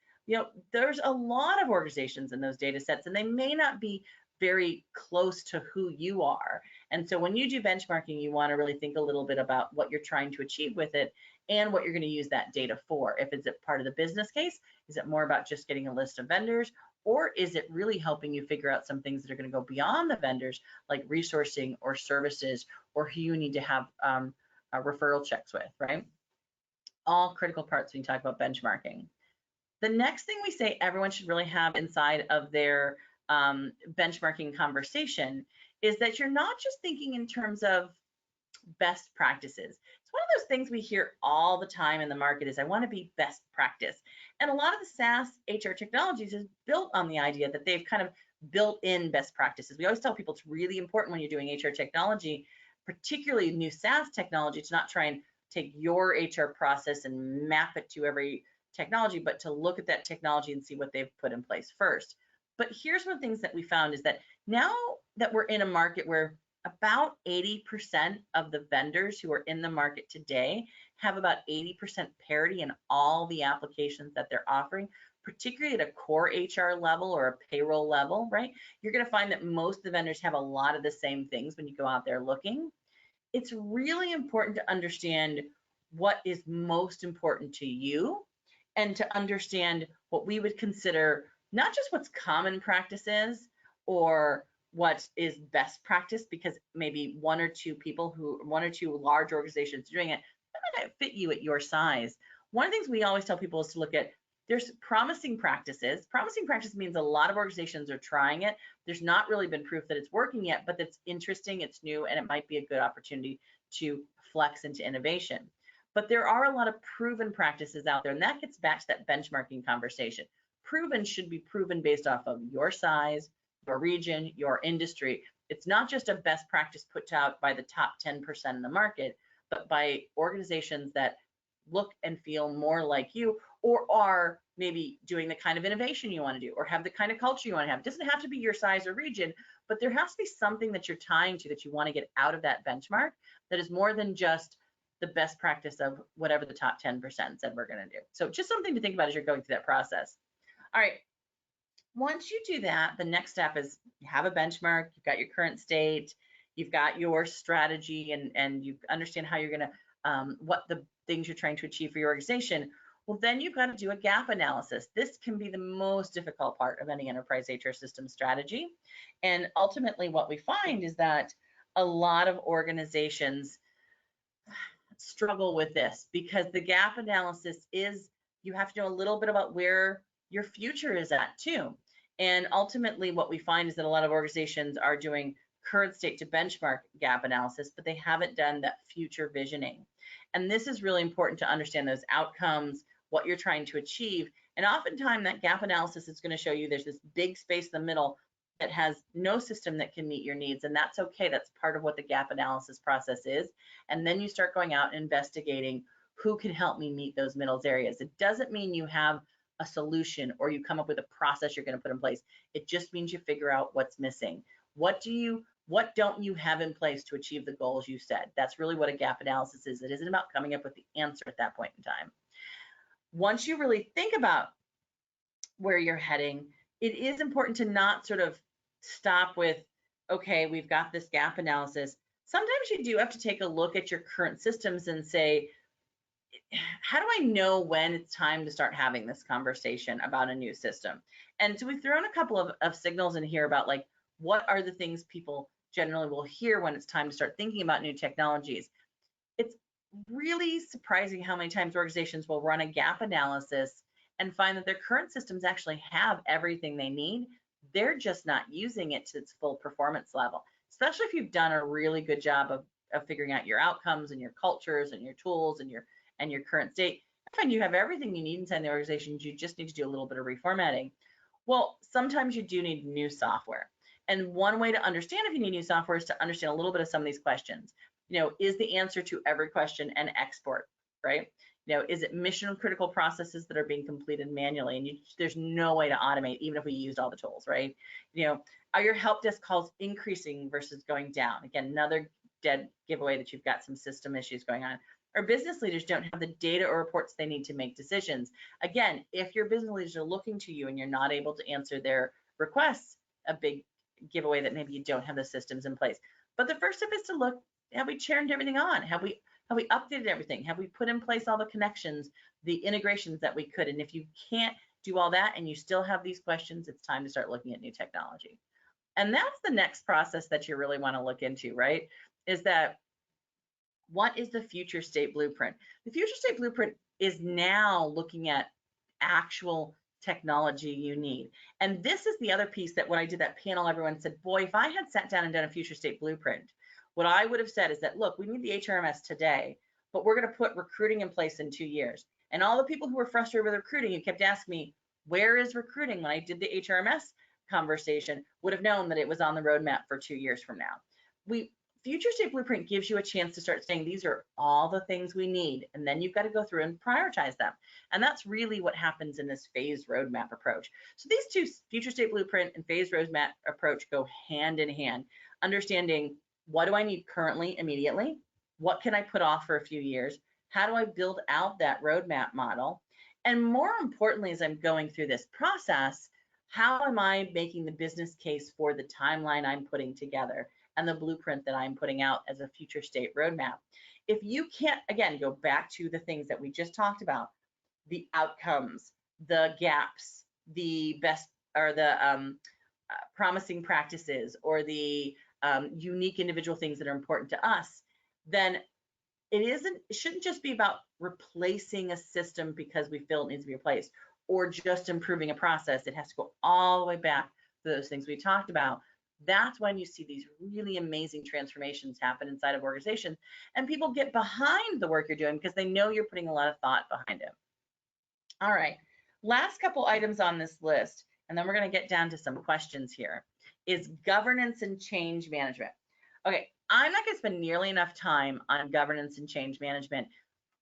there's a lot of organizations in those data sets, and they may not be very close to who you are. And so when you do benchmarking, you want to really think a little bit about what you're trying to achieve with it and what you're going to use that data for. If it's a part of the business case, is it more about just getting a list of vendors, or is it really helping you figure out some things that are going to go beyond the vendors, like resourcing or services, or who you need to have referral checks with, right? All critical parts when you talk about benchmarking. The next thing we say everyone should really have inside of their benchmarking conversation is that you're not just thinking in terms of best practices. It's one of those things we hear all the time in the market is I want to be best practice. And a lot of the SaaS HR technologies is built on the idea that they've kind of built in best practices. We always tell people it's really important when you're doing HR technology, particularly new SaaS technology, to not try and take your HR process and map it to every technology, but to look at that technology and see what they've put in place first. But here's one of the things that we found is that now that we're in a market where about 80% of the vendors who are in the market today have about 80% parity in all the applications that they're offering, particularly at a core HR level or a payroll level, right? You're going to find that most of the vendors have a lot of the same things when you go out there looking. It's really important to understand what is most important to you and to understand what we would consider not just what's common practices or what is best practice, because maybe one or two large organizations doing it, that might not fit you at your size. One of the things we always tell people is to look at, there's promising practices. Promising practice means a lot of organizations are trying it. There's not really been proof that it's working yet, but it's interesting, it's new, and it might be a good opportunity to flex into innovation. But there are a lot of proven practices out there, and that gets back to that benchmarking conversation. Proven should be proven based off of your size, your region, your industry. It's not just a best practice put out by the top 10% in the market, but by organizations that look and feel more like you, or are maybe doing the kind of innovation you want to do, or have the kind of culture you want to have. It doesn't have to be your size or region, but there has to be something that you're tying to that you want to get out of that benchmark that is more than just the best practice of whatever the top 10% said we're going to do. So just something to think about as you're going through that process. All right. Once you do that, the next step is you have a benchmark, you've got your current state, you've got your strategy, and you understand how you're going to, what the things you're trying to achieve for your organization. Well, then you've got to do a gap analysis. This can be the most difficult part of any enterprise HR system strategy. And ultimately what we find is that a lot of organizations struggle with this, because the gap analysis is, you have to know a little bit about where your future is at too. And ultimately what we find is that a lot of organizations are doing current state to benchmark gap analysis, but they haven't done that future visioning. And this is really important to understand those outcomes, what you're trying to achieve. And oftentimes that gap analysis is going to show you there's this big space in the middle that has no system that can meet your needs. And that's okay. That's part of what the gap analysis process is. And then you start going out and investigating who can help me meet those middle areas. It doesn't mean you have a solution or you come up with a process you're going to put in place. It just means you figure out what's missing. What don't you have in place to achieve the goals you set? That's really what a gap analysis is. It isn't about coming up with the answer at that point in time. Once you really think about where you're heading, it is important to not sort of stop with, okay, we've got this gap analysis. Sometimes you do have to take a look at your current systems and say, how do I know when it's time to start having this conversation about a new system? And so we've thrown a couple of signals in here about, like, what are the things people generally will hear when it's time to start thinking about new technologies. It's really surprising how many times organizations will run a gap analysis and find that their current systems actually have everything they need. They're just not using it to its full performance level, especially if you've done a really good job of of figuring out your outcomes and your cultures and your tools and your current state. I find you have everything you need inside the organization. You just need to do a little bit of reformatting. Well, sometimes you do need new software. And one way to understand if you need new software is to understand a little bit of some of these questions. Is the answer to every question an export, right? Is it mission critical processes that are being completed manually? And there's no way to automate, even if we used all the tools, right? Are your help desk calls increasing versus going down? Again, another dead giveaway that you've got some system issues going on. Our business leaders don't have the data or reports they need to make decisions. Again, if your business leaders are looking to you and you're not able to answer their requests, a big giveaway that maybe you don't have the systems in place. But the first step is to look, have we turned everything on? Have we updated everything? Have we put in place all the connections, the integrations that we could? And if you can't do all that and you still have these questions, it's time to start looking at new technology. And that's the next process that you really want to look into, right? Is that what is the future state blueprint? The future state blueprint is now looking at actual technology you need. And this is the other piece that when I did that panel, everyone said, boy, if I had sat down and done a future state blueprint, what I would have said is that, look, we need the HRMS today, but we're going to put recruiting in place in 2 years. And all the people who were frustrated with recruiting, who kept asking me, where is recruiting? When I did the HRMS conversation, would have known that it was on the roadmap for 2 years from now. Future State Blueprint gives you a chance to start saying, these are all the things we need, and then you've got to go through and prioritize them. And that's really what happens in this phased roadmap approach. So these two, Future State Blueprint and phased roadmap approach, go hand in hand. Understanding, what do I need currently, immediately? What can I put off for a few years? How do I build out that roadmap model? And more importantly, as I'm going through this process, how am I making the business case for the timeline I'm putting together and the blueprint that I'm putting out as a future state roadmap? If you can't, again, go back to the things that we just talked about, the outcomes, the gaps, the best, or the promising practices, or the unique individual things that are important to us, then it shouldn't just be about replacing a system because we feel it needs to be replaced, or just improving a process. It has to go all the way back to those things we talked about. That's when you see these really amazing transformations happen inside of organizations, and people get behind the work you're doing because they know you're putting a lot of thought behind it. All right, last couple items on this list, and then we're going to get down to some questions here, is governance and change management. Okay, I'm not going to spend nearly enough time on governance and change management.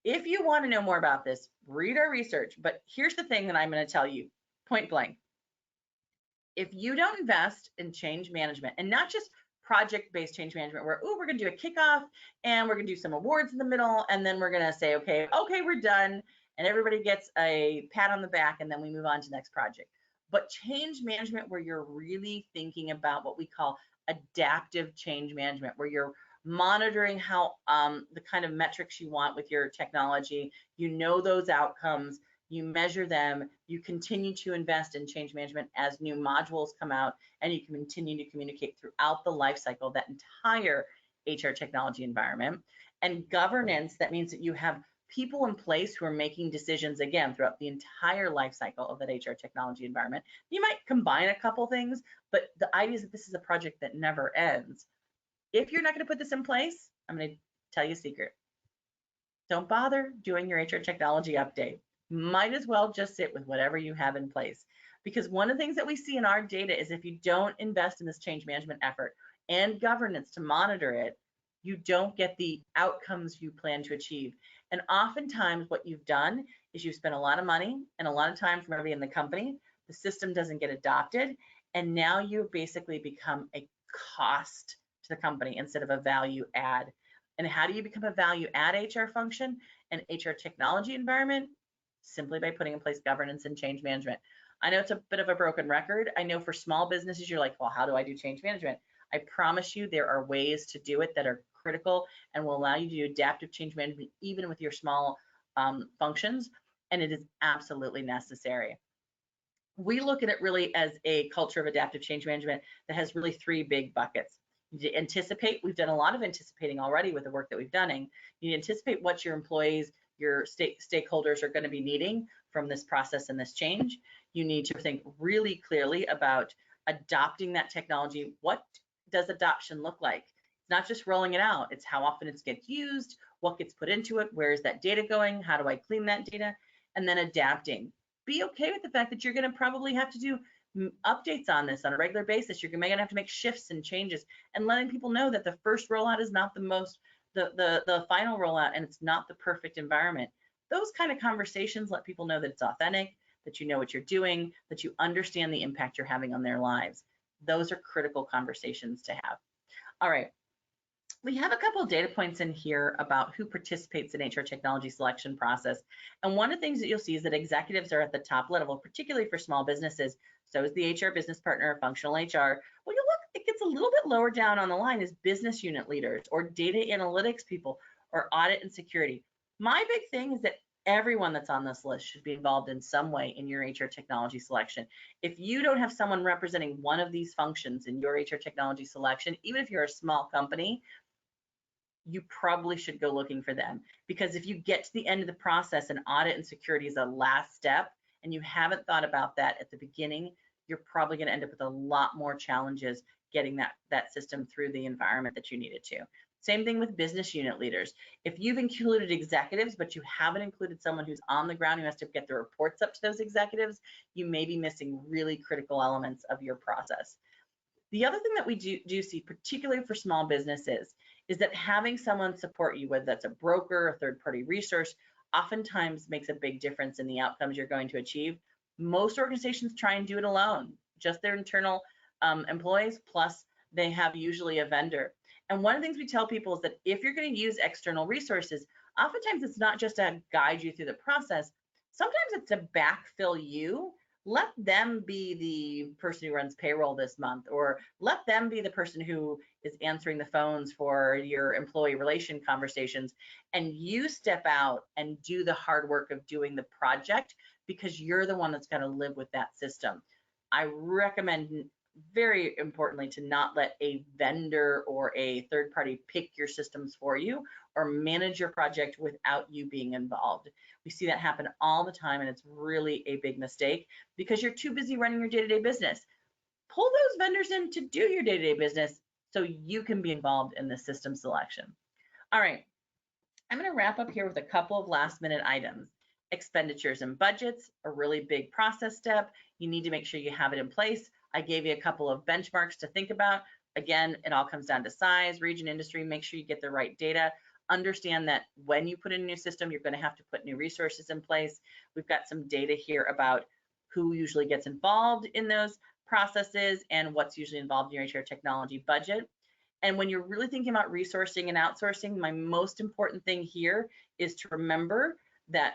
If you want to know more about this, read our research. But here's the thing that I'm going to tell you, point blank. If you don't invest in change management, and not just project-based change management where, we're going to do a kickoff and we're going to do some awards in the middle, and then we're going to say, okay, we're done, and everybody gets a pat on the back, and then we move on to the next project. But change management where you're really thinking about what we call adaptive change management, where you're monitoring how the kind of metrics you want with your technology, those outcomes, you measure them, you continue to invest in change management as new modules come out, and you can continue to communicate throughout the life cycle, that entire HR technology environment. And governance, that means that you have people in place who are making decisions, again, throughout the entire life cycle of that HR technology environment. You might combine a couple things, but the idea is that this is a project that never ends. If you're not going to put this in place, I'm going to tell you a secret. Don't bother doing your HR technology update. Might as well just sit with whatever you have in place. Because one of the things that we see in our data is if you don't invest in this change management effort and governance to monitor it, you don't get the outcomes you plan to achieve. And oftentimes what you've done is you've spent a lot of money and a lot of time from everybody in the company. The system doesn't get adopted, and now you basically become a cost to the company instead of a value add. And how do you become a value add HR function and HR technology environment? Simply by putting in place governance and change management. I know it's a bit of a broken record. I know for small businesses, you're like, well, how do I do change management? I promise you there are ways to do it that are critical and will allow you to do adaptive change management even with your small functions, and it is absolutely necessary. We look at it really as a culture of adaptive change management that has really 3 big buckets. You anticipate, we've done a lot of anticipating already with the work that we've done. You anticipate what your employees, your stakeholders are going to be needing from this process and this change. You need to think really clearly about adopting that technology. What does adoption look like? It's not just rolling it out, it's how often it gets used, what gets put into it, where is that data going, how do I clean that data, and then adapting. Be okay with the fact that you're going to probably have to do updates on this on a regular basis. You're going to have to make shifts and changes, and letting people know that the first rollout is not the final rollout, and it's not the perfect environment. Those kind of conversations let people know that it's authentic, that you know what you're doing, that you understand the impact you're having on their lives. Those are critical conversations to have. All right. We have a couple of data points in here about who participates in HR technology selection process. And one of the things that you'll see is that executives are at the top level, particularly for small businesses. So is the HR business partner, functional HR. Well, you look, it gets a little bit lower down on the line is business unit leaders or data analytics people or audit and security. My big thing is that everyone that's on this list should be involved in some way in your HR technology selection. If you don't have someone representing one of these functions in your HR technology selection, even if you're a small company, you probably should go looking for them, because if you get to the end of the process and audit and security is a last step and you haven't thought about that at the beginning, you're probably going to end up with a lot more challenges getting that system through the environment that you need it to. Same thing with business unit leaders. If you've included executives, but you haven't included someone who's on the ground who has to get the reports up to those executives, you may be missing really critical elements of your process. The other thing that we do see, particularly for small businesses, is that having someone support you, whether that's a broker, a third-party resource, oftentimes makes a big difference in the outcomes you're going to achieve. Most organizations try and do it alone, just their internal employees, plus they have usually a vendor. And one of the things we tell people is that if you're going to use external resources, oftentimes it's not just to guide you through the process. Sometimes it's to backfill you. Let them be the person who runs payroll this month, or let them be the person who is answering the phones for your employee relation conversations, and you step out and do the hard work of doing the project because you're the one that's going to live with that system. I recommend, very importantly, to not let a vendor or a third party pick your systems for you or manage your project without you being involved. We see that happen all the time, and it's really a big mistake because you're too busy running your day-to-day business. Pull those vendors in to do your day-to-day business so you can be involved in the system selection. All right, I'm going to wrap up here with a couple of last-minute items. Expenditures and budgets, a really big process step. You need to make sure you have it in place. I gave you a couple of benchmarks to think about. Again, it all comes down to size, region, industry. Make sure you get the right data. Understand that when you put in a new system, you're going to have to put new resources in place. We've got some data here about who usually gets involved in those processes and what's usually involved in your HR technology budget. And when you're really thinking about resourcing and outsourcing, my most important thing here is to remember that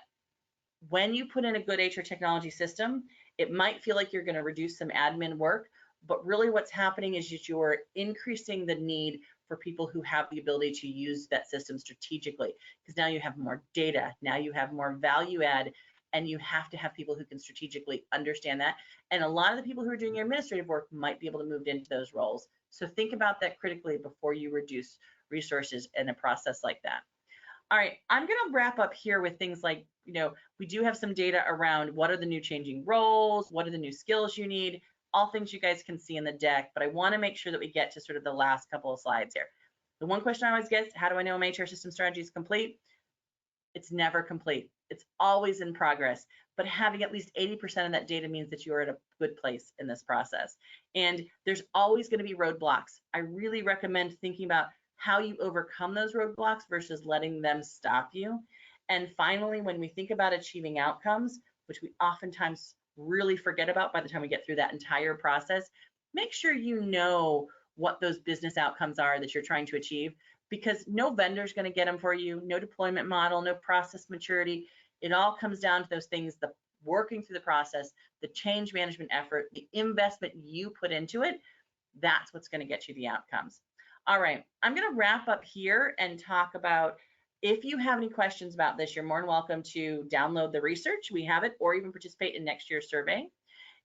when you put in a good HR technology system, it might feel like you're going to reduce some admin work, but really what's happening is that you're increasing the need for people who have the ability to use that system strategically, because now you have more data, now you have more value add, and you have to have people who can strategically understand that. And a lot of the people who are doing your administrative work might be able to move into those roles. So think about that critically before you reduce resources in a process like that. All right, I'm going to wrap up here with things like, we do have some data around what are the new changing roles, what are the new skills you need, all things you guys can see in the deck, but I want to make sure that we get to sort of the last couple of slides here. The one question I always get is, how do I know my HR system strategy is complete? It's never complete. It's always in progress, but having at least 80% of that data means that you are at a good place in this process. And there's always going to be roadblocks. I really recommend thinking about how you overcome those roadblocks versus letting them stop you. And finally, when we think about achieving outcomes, which we oftentimes really forget about by the time we get through that entire process, make sure you know what those business outcomes are that you're trying to achieve, because no vendor is going to get them for you, no deployment model, no process maturity. It all comes down to those things, the working through the process, the change management effort, the investment you put into it. That's what's going to get you the outcomes. All right, I'm going to wrap up here and talk about, if you have any questions about this, you're more than welcome to download the research. We have it, or even participate in next year's survey.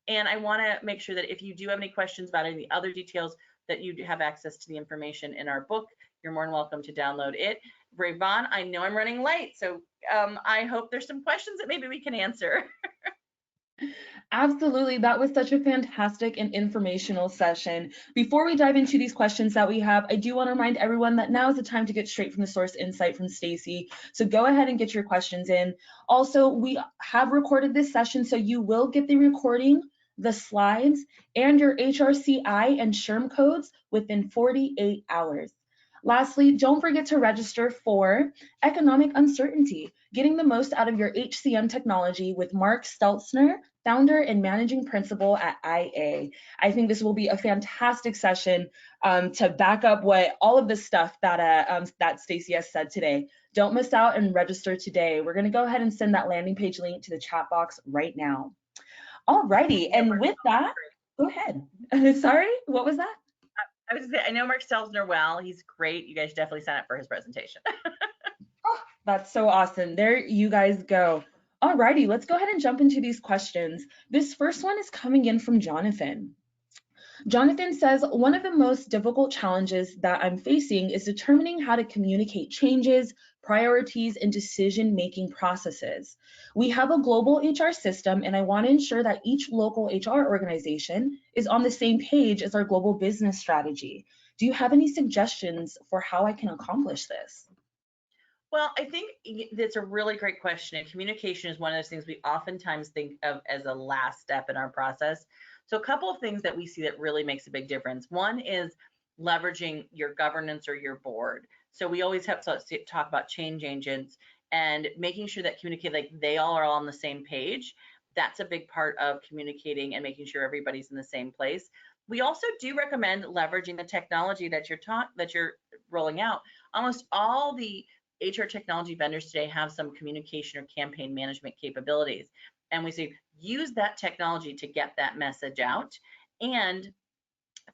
And I want to make sure that if you do have any questions about any of the other details, that you have access to the information in our book. You're more than welcome to download it. Rayvon, I know I'm running late, so I hope there's some questions that maybe we can answer. Absolutely. That was such a fantastic and informational session. Before we dive into these questions that we have, I do want to remind everyone that now is the time to get straight from the source insight from Stacey. So go ahead and get your questions in. Also, we have recorded this session, so you will get the recording, the slides, and your HRCI and SHRM codes within 48 hours. Lastly, don't forget to register for Economic Uncertainty, Getting the Most Out of Your HCM Technology with Mark Stelzner, founder and managing principal at IA. I think this will be a fantastic session to back up what all of the stuff that Stacey has said today. Don't miss out and register today. We're going to go ahead and send that landing page link to the chat box right now. All righty, Yeah, and with that, go ahead. Sorry, what was that? I was gonna say, I know Mark Stelzner well. He's great. You guys definitely sign up for his presentation. Oh, that's so awesome. There you guys go. All righty, let's go ahead and jump into these questions. This first one is coming in from Jonathan. Jonathan says, one of the most difficult challenges that I'm facing is determining how to communicate changes, priorities, and decision-making processes. We have a global HR system, and I want to ensure that each local HR organization is on the same page as our global business strategy. Do you have any suggestions for how I can accomplish this? Well, I think that's a really great question. And communication is one of those things we oftentimes think of as a last step in our process. So, a couple of things that we see that really makes a big difference. One is leveraging your governance or your board. So, we always have to talk about change agents and making sure that communicate like they all are on the same page. That's a big part of communicating and making sure everybody's in the same place. We also do recommend leveraging the technology that you're rolling out. Almost all the HR technology vendors today have some communication or campaign management capabilities. And we say use that technology to get that message out. And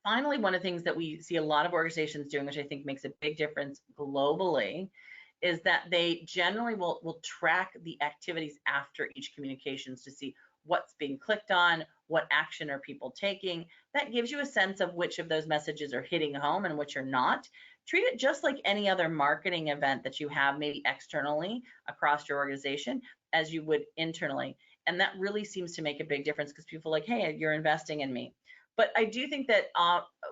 finally, one of the things that we see a lot of organizations doing, which I think makes a big difference globally, is that they generally will track the activities after each communications to see what's being clicked on, what action are people taking. That gives you a sense of which of those messages are hitting home and which are not. Treat it just like any other marketing event that you have maybe externally across your organization as you would internally. And that really seems to make a big difference because people are like, hey, you're investing in me. But I do think that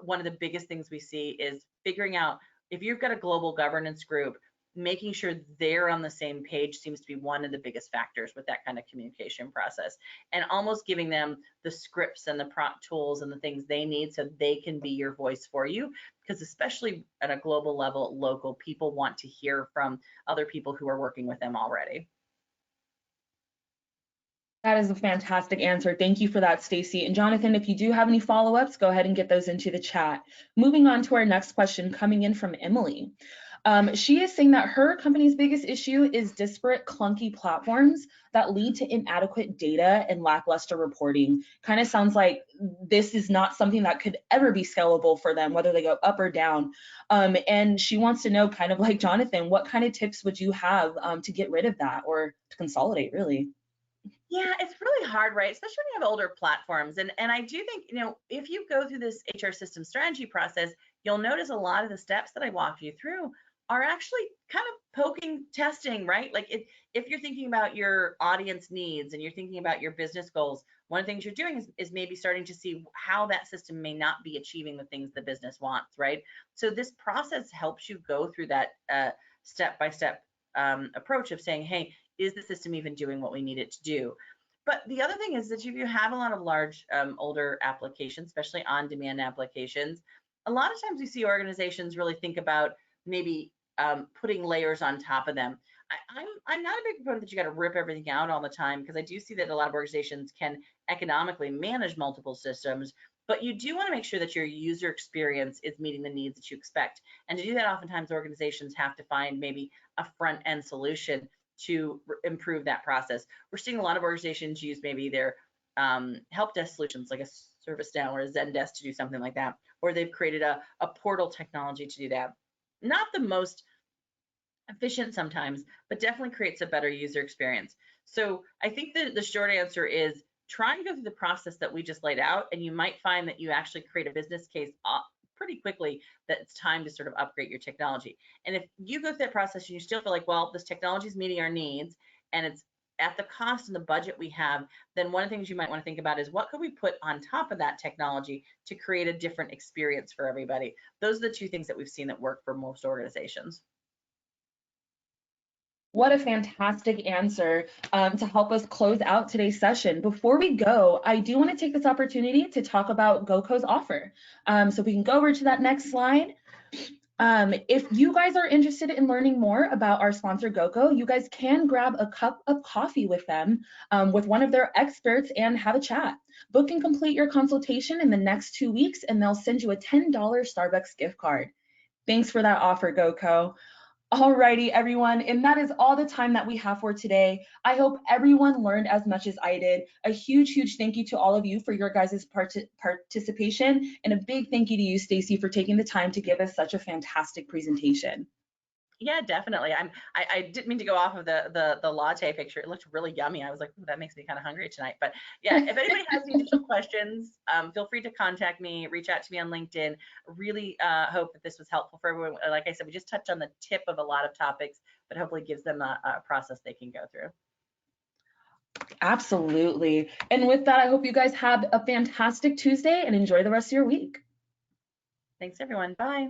one of the biggest things we see is figuring out if you've got a global governance group, making sure they're on the same page seems to be one of the biggest factors with that kind of communication process, and almost giving them the scripts and the prompt tools and the things they need so they can be your voice for you, because especially at a global level, local people want to hear from other people who are working with them already. That is a fantastic answer. Thank you for that, Stacey. And Jonathan, if you do have any follow-ups, go ahead and get those into the chat. Moving on to our next question coming in from Emily. She is saying that her company's biggest issue is disparate, clunky platforms that lead to inadequate data and lackluster reporting. Kind of sounds like this is not something that could ever be scalable for them, whether they go up or down. And she wants to know, kind of like Jonathan, what kind of tips would you have to get rid of that or to consolidate, really? Yeah, it's really hard, right? Especially when you have older platforms. And I do think, if you go through this HR system strategy process, you'll notice a lot of the steps that I walk you through are actually kind of poking, testing, right? Like if you're thinking about your audience needs and you're thinking about your business goals, one of the things you're doing is maybe starting to see how that system may not be achieving the things the business wants, right? So this process helps you go through that step-by-step approach of saying, hey, is the system even doing what we need it to do? But the other thing is that if you have a lot of large older applications, especially on-demand applications, a lot of times we see organizations really think about maybe putting layers on top of them. I'm not a big proponent that you got to rip everything out all the time, because I do see that a lot of organizations can economically manage multiple systems, but you do want to make sure that your user experience is meeting the needs that you expect. And to do that, oftentimes organizations have to find maybe a front end solution to improve that process. We're seeing a lot of organizations use maybe their help desk solutions like a ServiceNow or a Zendesk to do something like that, or they've created a portal technology to do that. Not the most efficient sometimes, but definitely creates a better user experience. So I think the short answer is try and go through the process that we just laid out, and you might find that you actually create a business case pretty quickly that it's time to sort of upgrade your technology. And if you go through that process and you still feel like, well, this technology is meeting our needs and at the cost and the budget we have, then one of the things you might want to think about is what could we put on top of that technology to create a different experience for everybody. Those are the two things that we've seen that work for most organizations. What a fantastic answer to help us close out today's session. Before we go, I do want to take this opportunity to talk about GoCo's offer. So we can go over to that next slide. If you guys are interested in learning more about our sponsor GoCo, you guys can grab a cup of coffee with them, with one of their experts, and have a chat. Book and complete your consultation in the next 2 weeks, and they'll send you a $10 Starbucks gift card. Thanks for that offer, GoCo. Alrighty, everyone, and that is all the time that we have for today. I hope everyone learned as much as I did. A huge thank you to all of you for your guys' participation, and a big thank you to you, Stacey, for taking the time to give us such a fantastic presentation. Yeah, definitely. I didn't mean to go off of the latte picture. It looked really yummy. I was like, that makes me kind of hungry tonight. But yeah, if anybody has any additional questions, feel free to contact me, reach out to me on LinkedIn. Really hope that this was helpful for everyone. Like I said, we just touched on the tip of a lot of topics, but hopefully gives them a process they can go through. Absolutely. And with that, I hope you guys have a fantastic Tuesday and enjoy the rest of your week. Thanks, everyone. Bye.